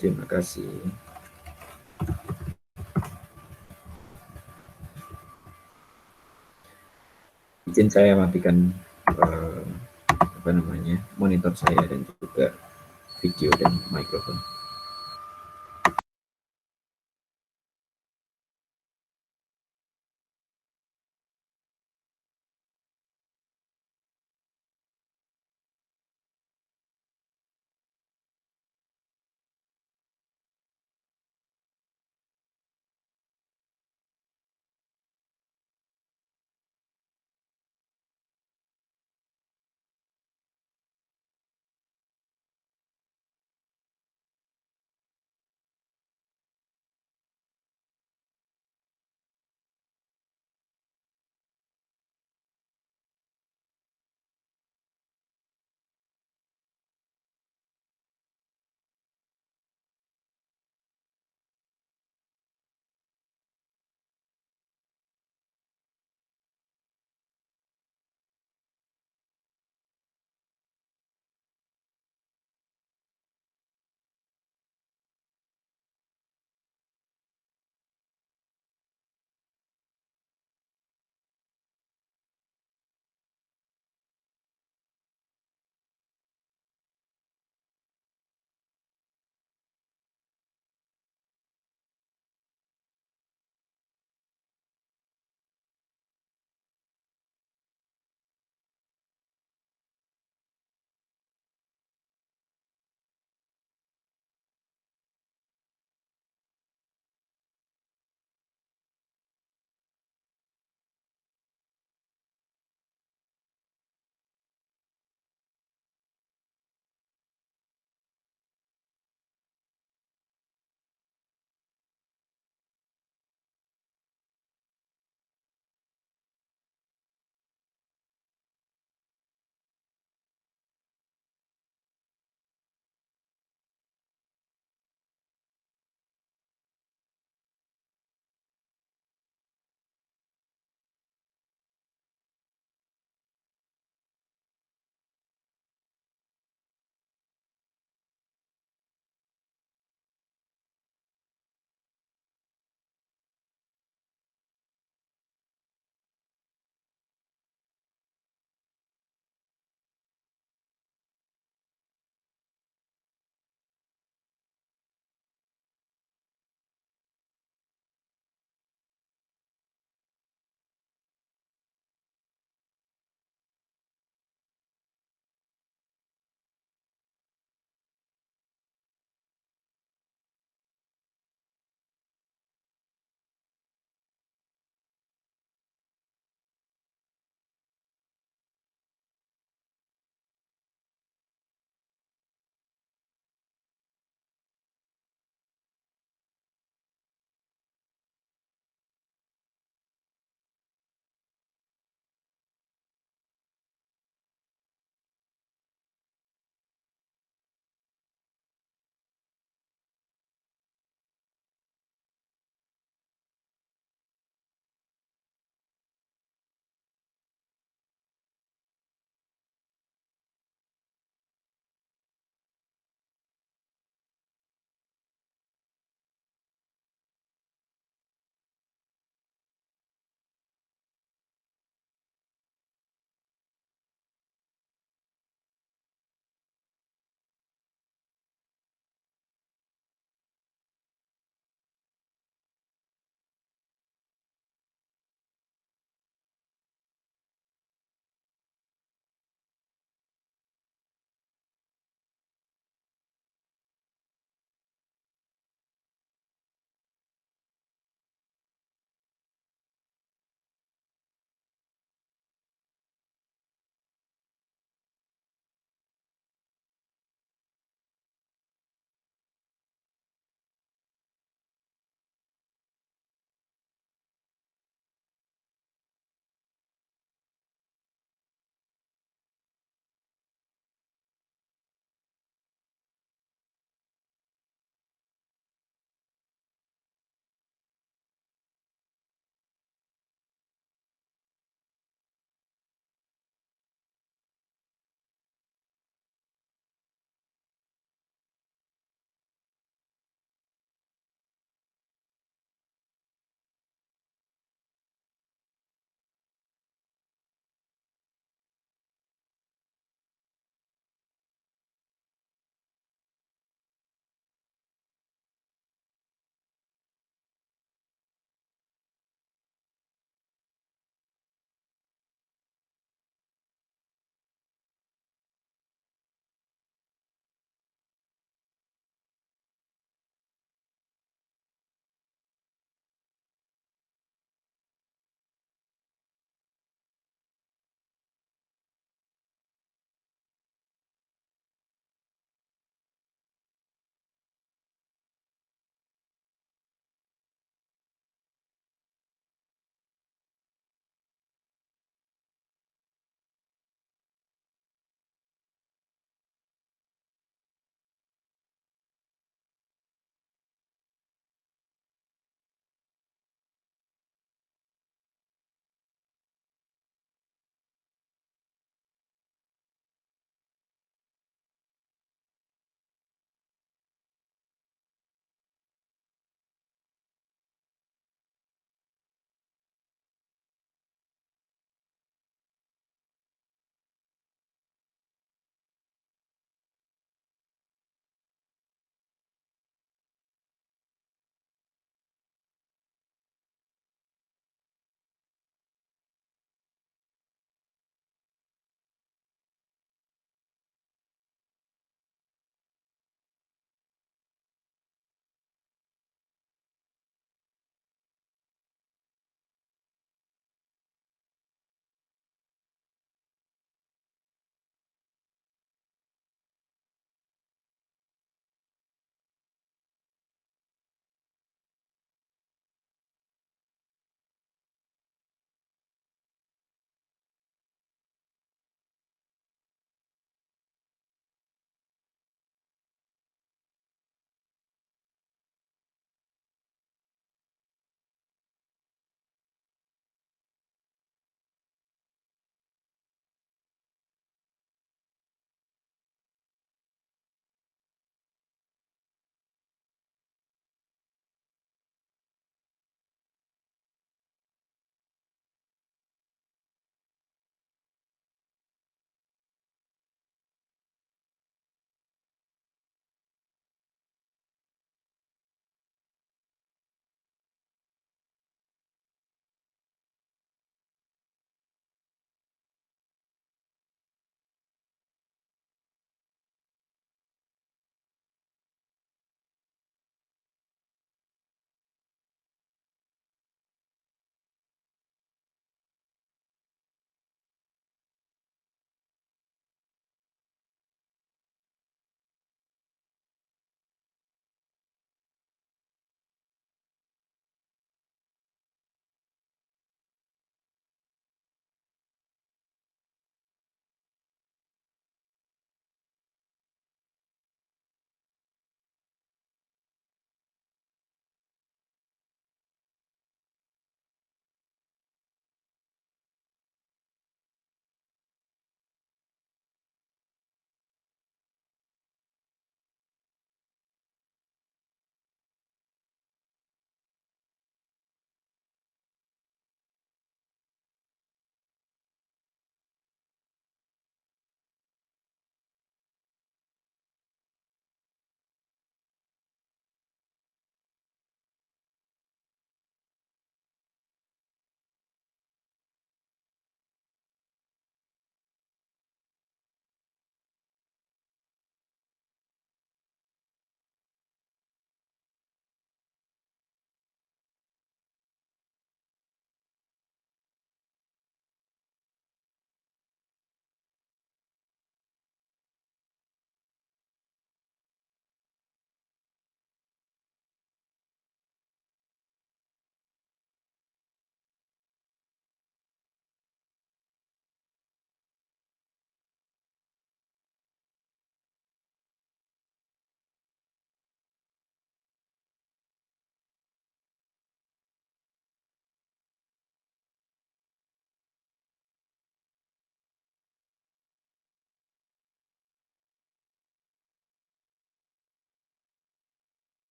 terima kasih. Izin saya matikan monitor saya dan juga video dan mikrofon.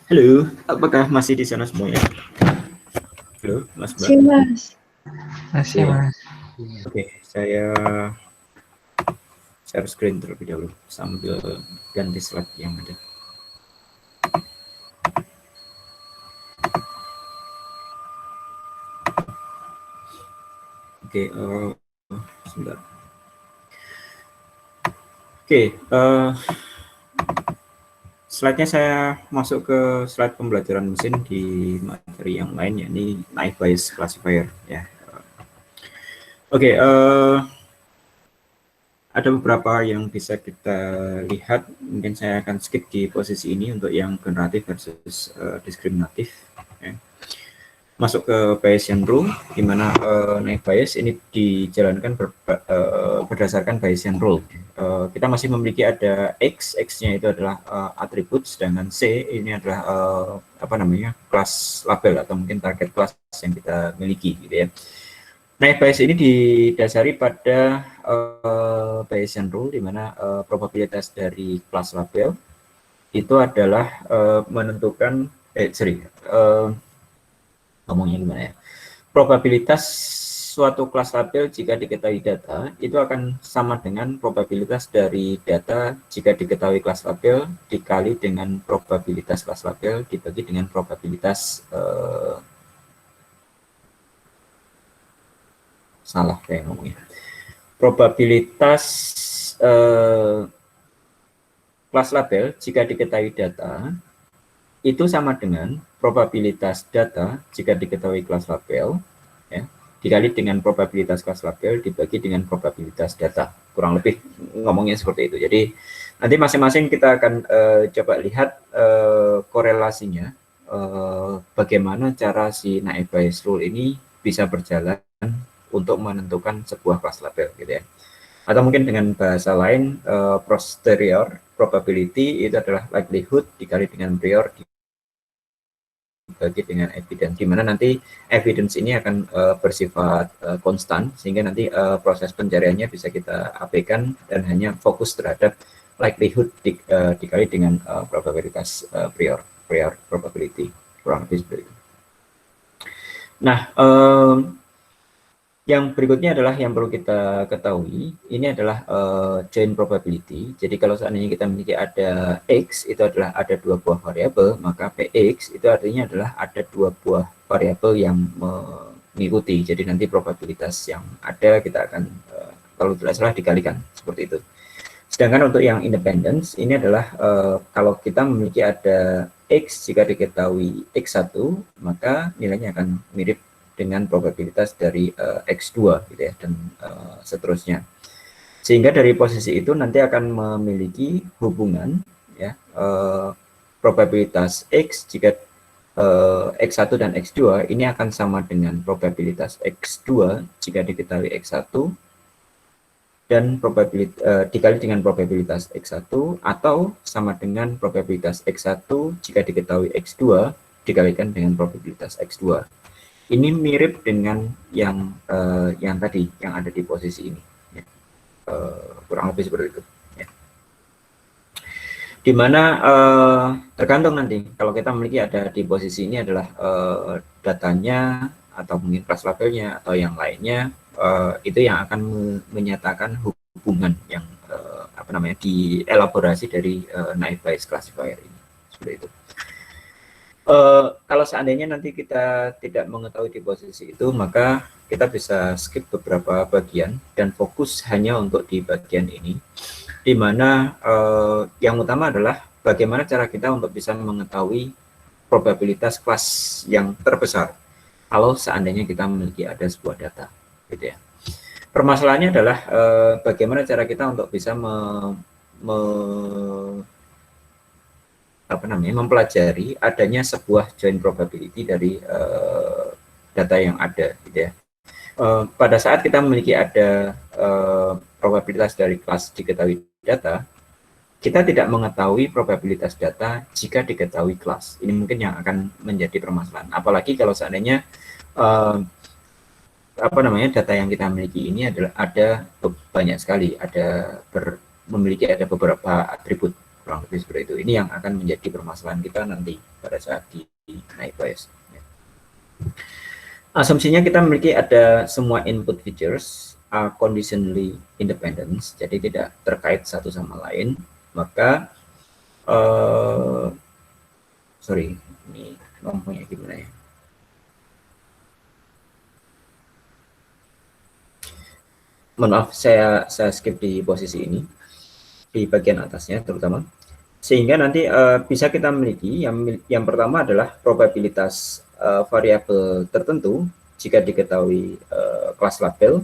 Halo, apakah masih di sana semuanya? Halo, Mas Mbak. Masih, Mas. Masih, Oke. Mas. Oke, saya share screen terlebih dahulu sambil ganti slide yang ada. Oke, sebentar. Oke, slide-nya saya masuk ke slide pembelajaran mesin di materi yang lain, yakni naive Bayes classifier ya. Oke, ada beberapa yang bisa kita lihat. Mungkin saya akan skip di posisi ini untuk yang generatif versus diskriminatif. Ya. Masuk ke Bayesian rule, di mana naive Bayes ini dijalankan berdasarkan Bayesian rule. Kita masih memiliki ada X-nya itu adalah atribut, sedangkan C ini adalah kelas label atau mungkin target kelas yang kita miliki, gitu ya. Naive Bayes ini didasari pada Bayesian rule, di mana probabilitas dari kelas label itu adalah menentukan ngomongnya gimana ya? Probabilitas suatu kelas label jika diketahui data itu akan sama dengan probabilitas dari data jika diketahui kelas label dikali dengan probabilitas kelas label dibagi dengan probabilitas salah kayak ngomongnya. Probabilitas kelas label jika diketahui data itu sama dengan probabilitas data jika diketahui kelas label ya, dikali dengan probabilitas kelas label dibagi dengan probabilitas data. Kurang lebih ngomongnya seperti itu. Jadi nanti masing-masing kita akan coba lihat korelasinya, bagaimana cara si naive Bayes rule ini bisa berjalan untuk menentukan sebuah kelas label, gitu ya. Atau mungkin dengan bahasa lain, posterior probability itu adalah likelihood dikali dengan prior dibagi dengan evidence, di mana nanti evidence ini akan bersifat konstan, sehingga nanti proses pencariannya bisa kita abaikan dan hanya fokus terhadap likelihood dikali dengan probabilitas prior probability, kurang lebih seperti itu. Nah, yang berikutnya adalah yang perlu kita ketahui, ini adalah joint probability. Jadi kalau seandainya kita memiliki ada X, itu adalah ada dua buah variabel, maka Px itu artinya adalah ada dua buah variabel yang mengikuti. Jadi nanti probabilitas yang ada kita akan, kalau tidak salah, dikalikan, seperti itu. Sedangkan untuk yang independence, ini adalah kalau kita memiliki ada X, jika diketahui X1, maka nilainya akan mirip dengan probabilitas dari X2, gitu ya, dan seterusnya. Sehingga dari posisi itu nanti akan memiliki hubungan ya, probabilitas X jika X1 dan X2 ini akan sama dengan probabilitas X2 jika diketahui X1 dan dikali dengan probabilitas X1, atau sama dengan probabilitas X1 jika diketahui X2 dikalikan dengan probabilitas X2. Ini mirip dengan yang tadi, yang ada di posisi ini. Ya. Kurang lebih seperti itu. Ya. Dimana tergantung nanti, kalau kita memiliki ada di posisi ini adalah datanya, atau mungkin kelas labelnya, atau yang lainnya, itu yang akan menyatakan hubungan yang dielaborasi dari naive Bayes classifier ini. Seperti itu. Kalau seandainya nanti kita tidak mengetahui di posisi itu, maka kita bisa skip beberapa bagian dan fokus hanya untuk di bagian ini, di mana yang utama adalah bagaimana cara kita untuk bisa mengetahui probabilitas kelas yang terbesar kalau seandainya kita memiliki ada sebuah data, gitu ya. Permasalahannya adalah bagaimana cara kita untuk bisa mempelajari adanya sebuah joint probability dari data yang ada, gitu ya. Pada saat kita memiliki ada probabilitas dari kelas diketahui data, kita tidak mengetahui probabilitas data jika diketahui kelas. Ini mungkin yang akan menjadi permasalahan. Apalagi kalau seandainya data yang kita miliki ini adalah ada banyak sekali, memiliki beberapa atribut kurang lebih seperti itu. Ini yang akan menjadi permasalahan kita nanti pada saat di naik bias. Asumsinya kita memiliki ada semua input features are conditionally independent, jadi tidak terkait satu sama lain. Maka sorry, ini ngomongnya gimana ya? Mohon maaf, saya skip di posisi ini, di bagian atasnya terutama, sehingga nanti bisa kita miliki yang pertama adalah probabilitas variabel tertentu jika diketahui kelas label,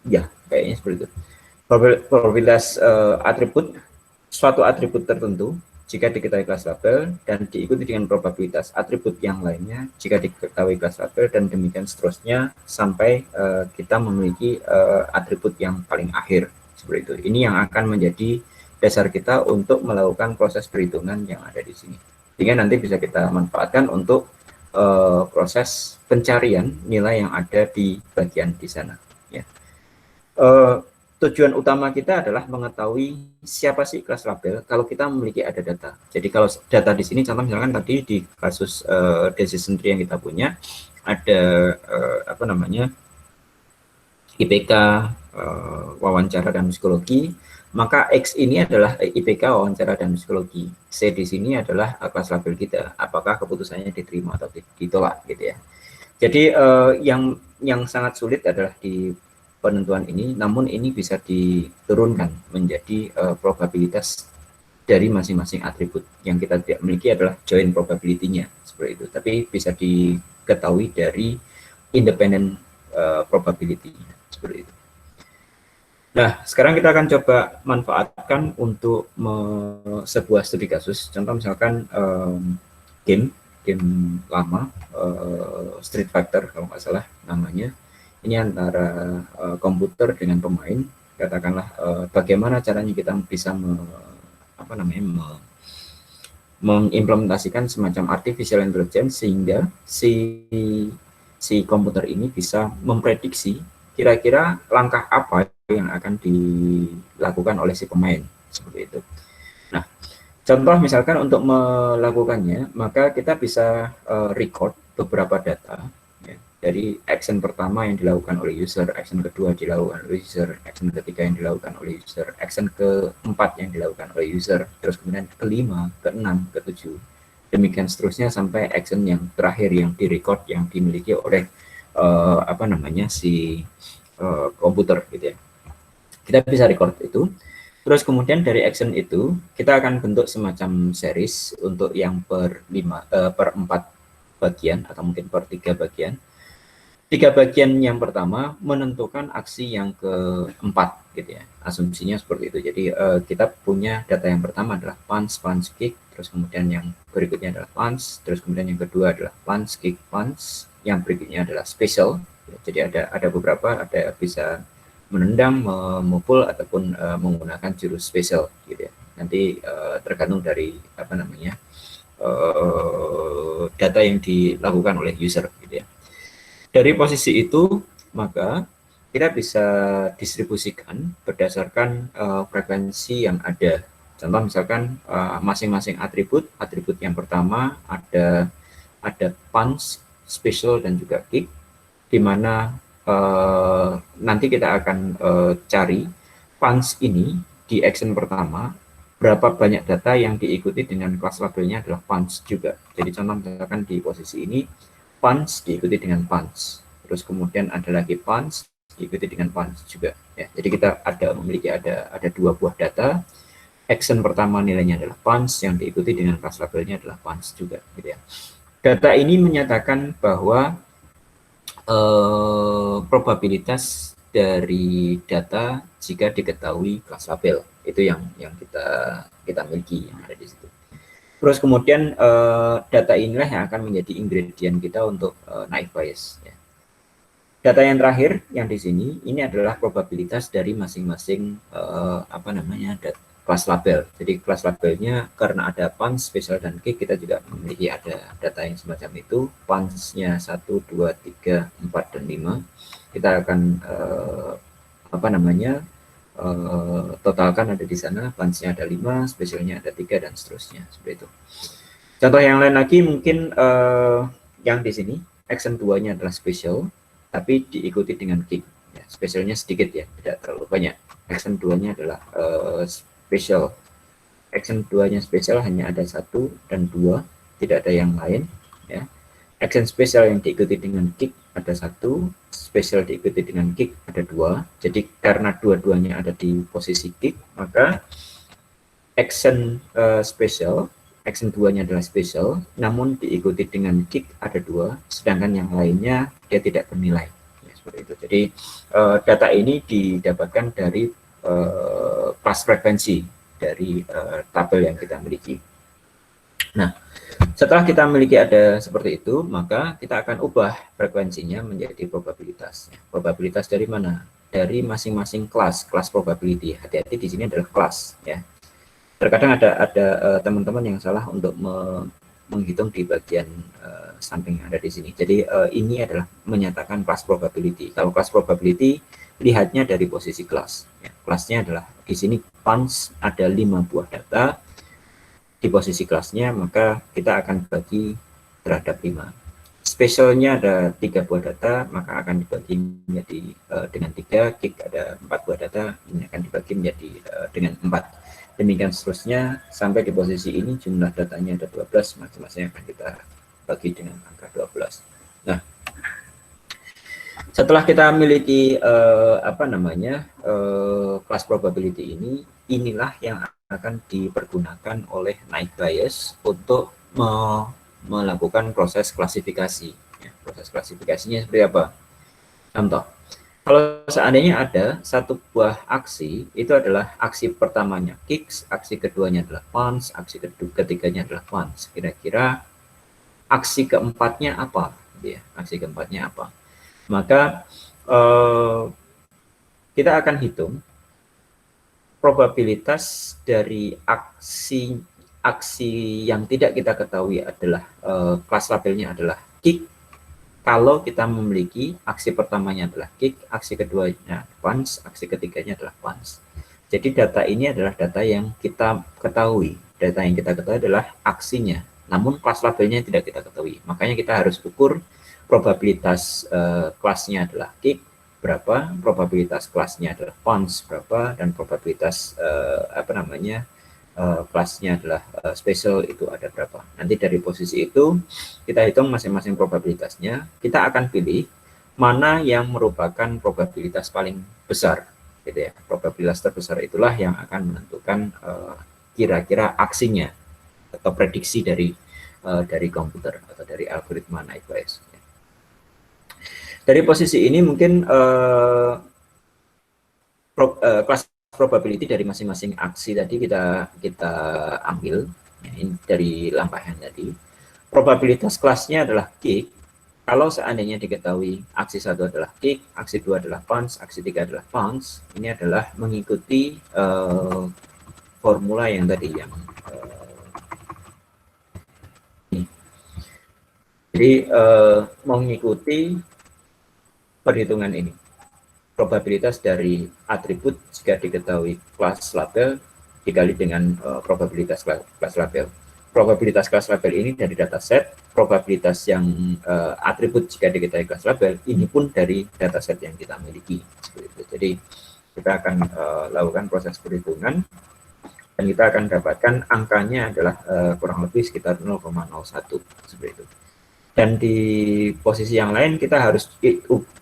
ya kayaknya seperti itu. Probabilitas atribut suatu atribut tertentu jika diketahui kelas label dan diikuti dengan probabilitas atribut yang lainnya jika diketahui kelas label, dan demikian seterusnya sampai kita memiliki atribut yang paling akhir seperti itu. Ini yang akan menjadi dasar kita untuk melakukan proses perhitungan yang ada di sini, sehingga nanti bisa kita manfaatkan untuk proses pencarian nilai yang ada di bagian di sana. Ya. Tujuan utama kita adalah mengetahui siapa sih kelas label kalau kita memiliki ada data. Jadi kalau data di sini, contoh misalkan tadi di kasus decision tree yang kita punya ada apa namanya IPK, wawancara dan psikologi, maka X ini adalah IPK, wawancara dan psikologi. C di sini adalah kelas label kita. Apakah keputusannya diterima atau ditolak gitu ya. Jadi yang sangat sulit adalah di penentuan ini, namun ini bisa diturunkan menjadi probabilitas dari masing-masing atribut. Yang kita tidak miliki adalah join probability-nya seperti itu, tapi bisa diketahui dari independent probability seperti itu. Nah, sekarang kita akan coba manfaatkan untuk sebuah studi kasus. Contoh misalkan game lama, Street Fighter kalau nggak salah namanya. Ini antara komputer dengan pemain, katakanlah bagaimana caranya kita bisa mengimplementasikan semacam artificial intelligence sehingga si komputer ini bisa memprediksi kira-kira langkah apa yang akan dilakukan oleh si pemain seperti itu. Nah, contoh misalkan untuk melakukannya, maka kita bisa record beberapa data dari action pertama yang dilakukan oleh user, action kedua dilakukan oleh user, action ketiga yang dilakukan oleh user, action keempat yang dilakukan oleh user, terus kemudian kelima, keenam, ketujuh, demikian seterusnya sampai action yang terakhir yang direcord yang dimiliki oleh si komputer gitu ya. Kita bisa record itu. Terus kemudian dari action itu kita akan bentuk semacam series untuk yang per 4 bagian atau mungkin per 3 bagian. 3 bagian yang pertama menentukan aksi yang keempat gitu ya, asumsinya seperti itu. Jadi kita punya data yang pertama adalah punch, kick, terus kemudian yang berikutnya adalah punch, terus kemudian yang kedua adalah punch, kick, punch, yang berikutnya adalah special. Jadi ada beberapa, ada bisa menendang, memukul ataupun menggunakan jurus special gitu ya. Nanti tergantung dari data yang dilakukan oleh user gitu ya. Dari posisi itu, maka kita bisa distribusikan berdasarkan frekuensi yang ada. Contoh misalkan masing-masing atribut yang pertama ada punch, special, dan juga kick, di mana nanti kita akan cari punch ini di action pertama, berapa banyak data yang diikuti dengan kelas labelnya adalah punch juga. Jadi contoh misalkan di posisi ini, punch diikuti dengan punch, terus kemudian ada lagi punch diikuti dengan punch juga ya. Jadi kita memiliki ada 2 buah data. Action pertama nilainya adalah punch, yang diikuti dengan kelas labelnya adalah punch juga gitu ya. Data ini menyatakan bahwa probabilitas dari data jika diketahui kelas label itu yang kita miliki yang ada di situ. Terus kemudian data inilah yang akan menjadi ingredient kita untuk naik bias. Ya. Data yang terakhir yang di sini ini adalah probabilitas dari masing-masing kelas label. Jadi kelas labelnya karena ada punch, special, dan kick, kita juga memiliki ada data yang semacam itu. Punch-nya 1, 2, 3, 4, dan 5. Kita akan totalkan ada di sana, punch-nya ada 5, spesialnya ada 3, dan seterusnya, seperti itu. Contoh yang lain lagi mungkin yang di sini, action 2-nya adalah special, tapi diikuti dengan kick. Ya, spesialnya sedikit ya, tidak terlalu banyak. Action 2-nya adalah special. Action 2-nya special hanya ada 1 dan 2, tidak ada yang lain. Ya. Action special yang diikuti dengan kick ada 1, special diikuti dengan kick ada 2. Jadi karena dua-duanya ada di posisi kick, maka action special, action 2-nya adalah special, namun diikuti dengan kick ada 2, sedangkan yang lainnya dia tidak bernilai. Ya, seperti itu. Jadi data ini didapatkan dari kelas frekuensi dari tabel yang kita miliki. Nah, setelah kita miliki ada seperti itu, maka kita akan ubah frekuensinya menjadi probabilitas. Probabilitas dari mana? Dari masing-masing kelas probability. Hati-hati di sini adalah kelas, ya. Terkadang ada teman-teman yang salah untuk menghitung di bagian samping yang ada di sini. Jadi ini adalah menyatakan kelas probability. Kalau kelas probability lihatnya dari posisi kelas. Ya, kelasnya adalah di sini punch ada 5 buah data di posisi kelasnya, maka kita akan bagi terhadap 5. Spesialnya ada 3 buah data, maka akan dibagi menjadi dengan 3. Kick ada 4 buah data, ini akan dibagi menjadi dengan 4. Demikian seterusnya sampai di posisi ini jumlah datanya ada 12, masing-masing akan kita bagi dengan angka 12. Nah, setelah kita memiliki kelas probability ini, inilah yang akan dipergunakan oleh Naive Bayes untuk melakukan proses klasifikasi. Ya, proses klasifikasinya seperti apa? Contoh, kalau seandainya ada satu buah aksi, itu adalah aksi pertamanya kicks, aksi keduanya adalah punch, aksi ketiganya adalah punch. Kira-kira aksi keempatnya apa? Ya, aksi keempatnya apa? Maka kita akan hitung probabilitas dari aksi yang tidak kita ketahui adalah kelas labelnya adalah kick. Kalau kita memiliki aksi pertamanya adalah kick, aksi keduanya punch, aksi ketiganya adalah punch. Jadi data ini adalah data yang kita ketahui. Data yang kita ketahui adalah aksinya, namun kelas labelnya tidak kita ketahui. Makanya kita harus ukur probabilitas kelasnya adalah kick berapa, probabilitas kelasnya adalah punch berapa, dan probabilitas kelasnya adalah special itu ada berapa. Nanti dari posisi itu kita hitung masing-masing probabilitasnya. Kita akan pilih mana yang merupakan probabilitas paling besar, gitu ya. Probabilitas terbesar itulah yang akan menentukan kira-kira aksinya atau prediksi dari komputer atau dari algoritma Naive Bayes. Dari posisi ini mungkin kelas probability dari masing-masing aksi tadi kita ambil ya, dari lampahan tadi. Probabilitas kelasnya adalah kick. Kalau seandainya diketahui aksi 1 adalah kick, aksi 2 adalah punch, aksi 3 adalah punch, ini adalah mengikuti formula yang tadi yang ini. Jadi mengikuti perhitungan ini. Probabilitas dari atribut jika diketahui kelas label dikali dengan probabilitas kelas label. Probabilitas kelas label ini dari dataset, probabilitas yang atribut jika diketahui kelas label ini pun dari dataset yang kita miliki. Jadi kita akan lakukan proses perhitungan dan kita akan dapatkan angkanya adalah kurang lebih sekitar 0,01 seperti itu. Dan di posisi yang lain kita harus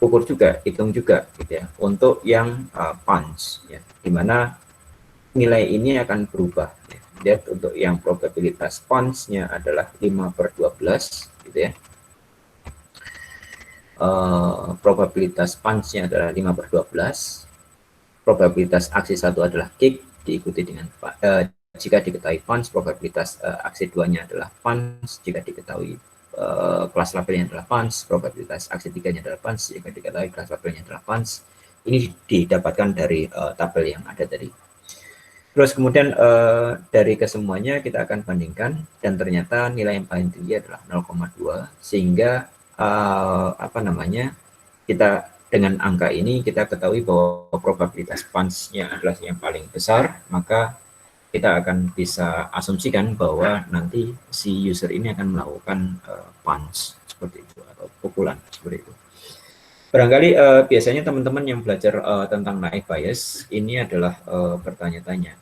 ukur juga, hitung juga gitu ya, untuk yang punch ya, dimana nilai ini akan berubah ya. Lihat untuk yang probabilitas punch-nya adalah 5/12 gitu ya. Probabilitas punch-nya adalah 5/12. Probabilitas aksi 1 adalah kick diikuti dengan jika diketahui punch, probabilitas aksi 2-nya adalah punch jika diketahui kelas labelnya adalah punch, probabilitas aksi 3-nya adalah punch jika diketahui kelas labelnya adalah punch. Ini didapatkan dari tabel yang ada tadi. Terus kemudian dari kesemuanya kita akan bandingkan dan ternyata nilai yang paling tinggi adalah 0,2 sehingga kita dengan angka ini kita ketahui bahwa probabilitas punch-nya adalah yang paling besar, maka kita akan bisa asumsikan bahwa nanti si user ini akan melakukan punch seperti itu atau pukulan seperti itu. Barangkali biasanya teman-teman yang belajar tentang naive Bayes ini adalah bertanya-tanya,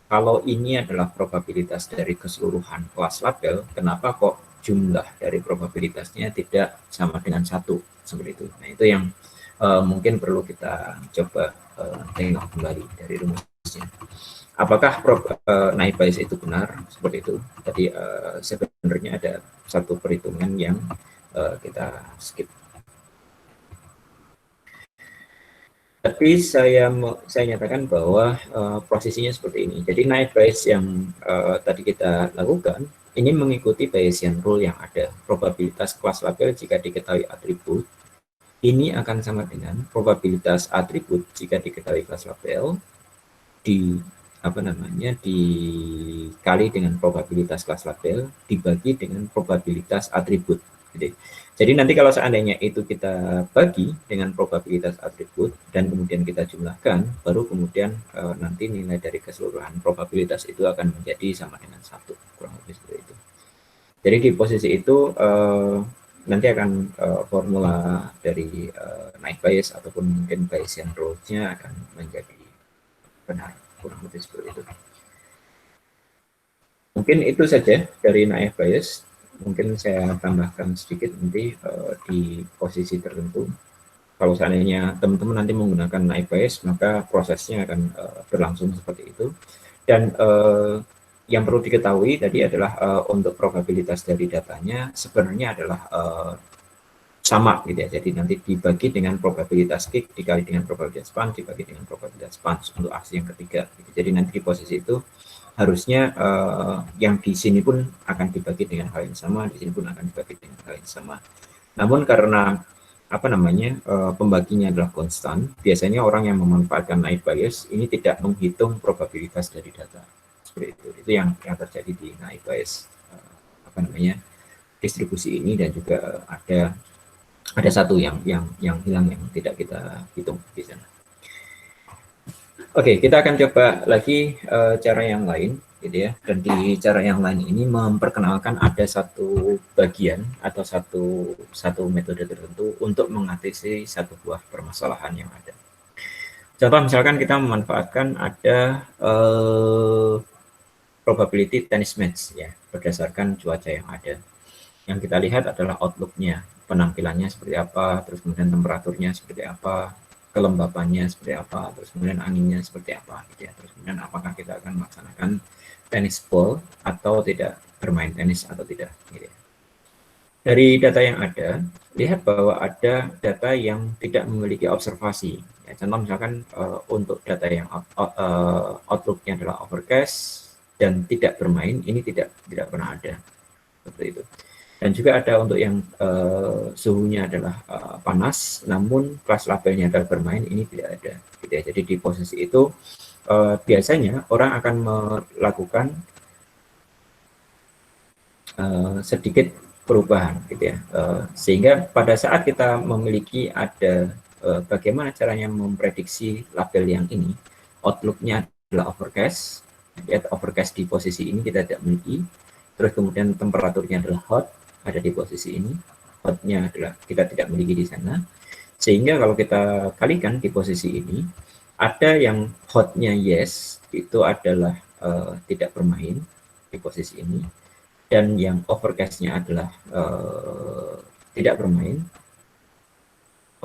kalau ini adalah probabilitas dari keseluruhan kelas label, kenapa kok jumlah dari probabilitasnya tidak sama dengan 1 seperti itu. Nah, itu yang mungkin perlu kita coba tengok kembali dari rumusnya. Apakah naive Bayes itu benar seperti itu? Tadi sebenarnya ada satu perhitungan yang kita skip. Tapi saya nyatakan bahwa prosesinya seperti ini. Jadi naive Bayes yang tadi kita lakukan ini mengikuti Bayesian rule yang ada. Probabilitas kelas label jika diketahui atribut ini akan sama dengan probabilitas atribut jika diketahui kelas label di dikali dengan probabilitas kelas label dibagi dengan probabilitas atribut. Jadi nanti kalau seandainya itu kita bagi dengan probabilitas atribut dan kemudian kita jumlahkan, baru kemudian nanti nilai dari keseluruhan probabilitas itu akan menjadi sama dengan 1, kurang lebih seperti itu. Jadi di posisi itu nanti akan formula dari naive Bayes ataupun mungkin Bayesian rule-nya akan menjadi benar, kurang lebih seperti itu. Mungkin itu saja dari naive Bayes. Mungkin saya tambahkan sedikit nanti di posisi tertentu. Kalau seandainya teman-teman nanti menggunakan naive Bayes, maka prosesnya akan berlangsung seperti itu. Dan yang perlu diketahui tadi adalah untuk probabilitas dari datanya sebenarnya adalah sama gitu ya. Jadi nanti dibagi dengan probabilitas kick dikali dengan probabilitas punch dibagi dengan probabilitas punch untuk aksi yang ketiga. Gitu. Jadi nanti di posisi itu harusnya yang di sini pun akan dibagi dengan hal yang sama, di sini pun akan dibagi dengan hal yang sama. Namun karena pembaginya adalah konstan, biasanya orang yang memanfaatkan naive Bayes ini tidak menghitung probabilitas dari data. Seperti itu. Itu yang terjadi di naive Bayes distribusi ini, dan juga ada satu yang hilang yang tidak kita hitung di sana. Oke, kita akan coba lagi cara yang lain, gitu ya. Dan di cara yang lain ini memperkenalkan ada satu bagian atau satu metode tertentu untuk mengatasi satu buah permasalahan yang ada. Contoh misalkan kita memanfaatkan ada probability tennis match ya, berdasarkan cuaca yang ada. Yang kita lihat adalah outlook-nya, penampilannya seperti apa, terus kemudian temperaturnya seperti apa, kelembapannya seperti apa, terus kemudian anginnya seperti apa, gitu ya. Terus kemudian apakah kita akan melaksanakan tenis ball atau tidak, bermain tenis atau tidak, gitu ya. Dari data yang ada, lihat bahwa ada data yang tidak memiliki observasi. Ya, contoh misalkan untuk data yang outlook-nya adalah overcast dan tidak bermain, ini tidak pernah ada seperti itu. Dan juga ada untuk yang suhunya adalah panas, namun kelas labelnya adalah bermain, ini tidak ada. Gitu ya. Jadi di posisi itu biasanya orang akan melakukan sedikit perubahan, gitu ya. Sehingga pada saat kita memiliki ada bagaimana caranya memprediksi label yang ini, outlook-nya adalah overcast, ya, overcast di posisi ini kita tidak memiliki. Terus kemudian temperaturnya adalah hot, ada di posisi ini, hotnya adalah kita tidak memiliki di sana, sehingga kalau kita kalikan di posisi ini, ada yang hotnya yes, itu adalah tidak bermain di posisi ini, dan yang overcastnya adalah tidak bermain,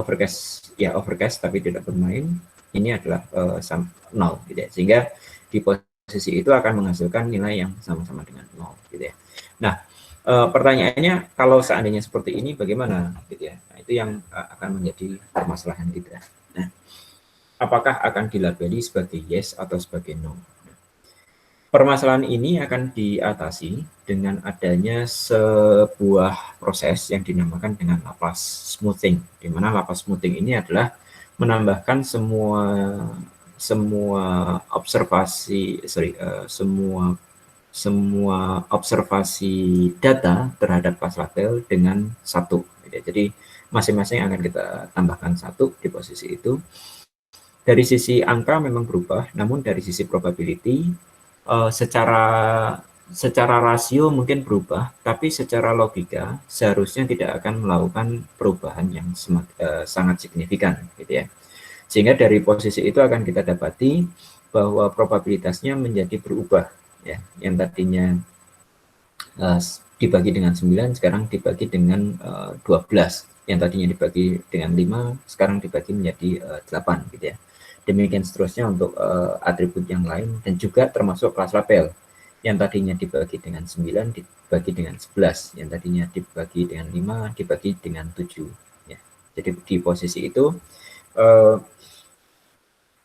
overcast tapi tidak bermain, ini adalah 0, gitu ya. Sehingga di posisi itu akan menghasilkan nilai yang sama-sama dengan 0, gitu ya. Nah, pertanyaannya kalau seandainya seperti ini bagaimana, gitu ya. Nah, itu yang akan menjadi permasalahan kita. Nah, apakah akan dilabeli sebagai yes atau sebagai no? Permasalahan ini akan diatasi dengan adanya sebuah proses yang dinamakan dengan Laplace smoothing, di mana Laplace smoothing ini adalah menambahkan semua observasi data terhadap kelas label dengan 1. Ya. Jadi masing-masing akan kita tambahkan 1 di posisi itu. Dari sisi angka memang berubah, namun dari sisi probability secara rasio mungkin berubah, tapi secara logika seharusnya tidak akan melakukan perubahan yang sangat signifikan, gitu ya. Sehingga dari posisi itu akan kita dapati bahwa probabilitasnya menjadi berubah, ya. Yang tadinya dibagi dengan 9, sekarang dibagi dengan 12. Yang tadinya dibagi dengan 5, sekarang dibagi menjadi 8, gitu ya. Demikian seterusnya untuk atribut yang lain, dan juga termasuk kelas label. Yang tadinya dibagi dengan 9, dibagi dengan 11. Yang tadinya dibagi dengan 5, dibagi dengan 7. Ya. Jadi di posisi itu,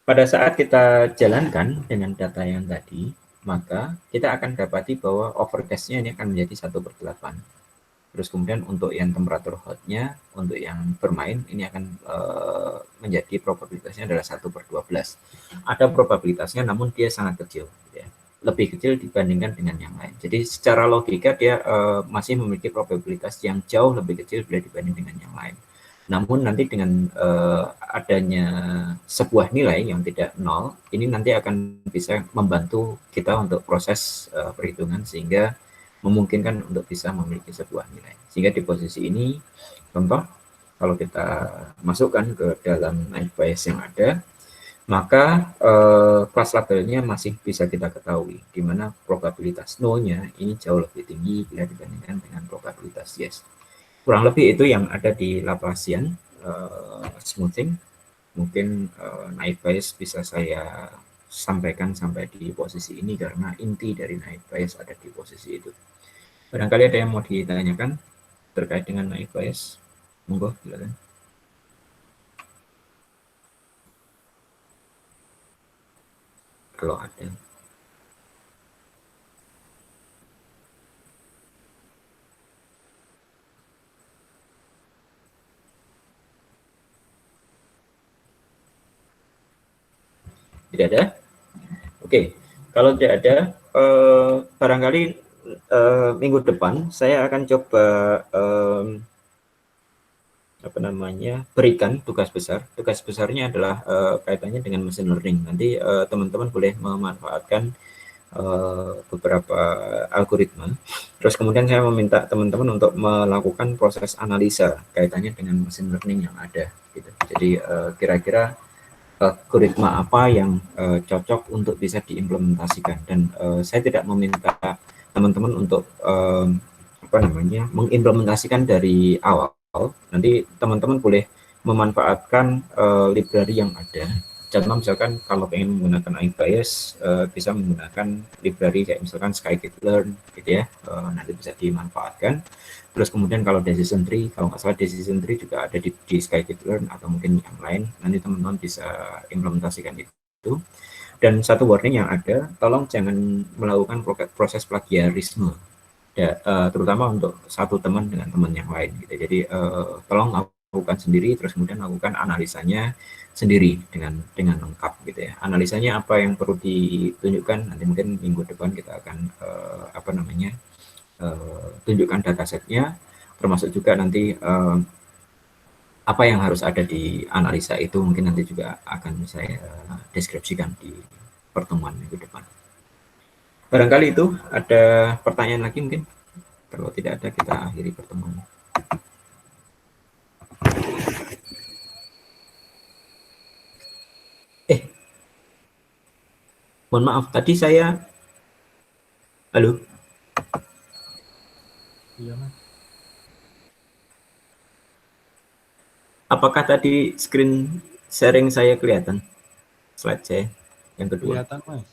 pada saat kita jalankan dengan data yang tadi, maka kita akan dapati bahwa overcast-nya ini akan menjadi 1/8. Terus kemudian untuk yang temperatur hot-nya, untuk yang bermain, ini akan menjadi probabilitasnya adalah 1/12. Ada probabilitasnya, namun dia sangat kecil, ya. Lebih kecil dibandingkan dengan yang lain. Jadi secara logika dia masih memiliki probabilitas yang jauh lebih kecil bila dibanding dengan yang lain. Namun nanti dengan adanya sebuah nilai yang tidak 0, ini nanti akan bisa membantu kita untuk proses perhitungan, sehingga memungkinkan untuk bisa memiliki sebuah nilai. Sehingga di posisi ini, contoh, kalau kita masukkan ke dalam naive Bayes yang ada, maka kelas labelnya masih bisa kita ketahui, di mana probabilitas no-nya ini jauh lebih tinggi bila dibandingkan dengan probabilitas yes. Kurang lebih itu yang ada di Laplacian smoothing. Mungkin naive Bayes bisa saya sampaikan sampai di posisi ini, karena inti dari naive Bayes ada di posisi itu. Barangkali ada yang mau ditanyakan terkait dengan naive Bayes? Monggo, silakan. Kalau ada. Tidak ada? Oke, kalau tidak ada, barangkali minggu depan saya akan coba berikan tugas besar. Tugas besarnya adalah kaitannya dengan machine learning. Nanti teman-teman boleh memanfaatkan beberapa algoritma. Terus kemudian saya meminta teman-teman untuk melakukan proses analisa kaitannya dengan machine learning yang ada. Gitu. Jadi kira-kira algoritma apa yang cocok untuk bisa diimplementasikan, dan saya tidak meminta teman-teman untuk mengimplementasikan dari awal. Nanti teman-teman boleh memanfaatkan library yang ada. Contoh misalkan kalau pengen menggunakan naive Bayes, bisa menggunakan library kayak misalkan scikit-learn, gitu ya, nanti bisa dimanfaatkan. Terus kemudian kalau decision tree, kalau nggak salah decision tree juga ada di scikit-learn atau mungkin yang lain, nanti teman-teman bisa implementasikan itu. Dan satu warning yang ada, tolong jangan melakukan proses plagiarisme, ya, terutama untuk satu teman dengan teman yang lain, gitu. Jadi tolong lakukan sendiri, terus kemudian lakukan analisanya sendiri dengan lengkap, gitu ya. Analisanya apa yang perlu ditunjukkan, nanti mungkin minggu depan kita akan tunjukkan datasetnya, termasuk juga nanti apa yang harus ada di analisa itu mungkin nanti juga akan saya deskripsikan di pertemuan minggu depan. Barangkali itu ada pertanyaan lagi mungkin. Kalau tidak ada, kita akhiri pertemuan. Mohon maaf, tadi saya... Halo? Iya, Mas. Apakah tadi screen sharing saya kelihatan? Slide saya yang kedua. Kelihatan, Mas.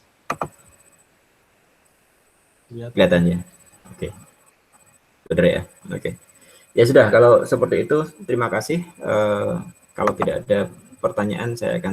Kelihatan ya? Oke. Benar ya? Oke. Ya sudah, kalau seperti itu terima kasih. Kalau tidak ada pertanyaan, saya akan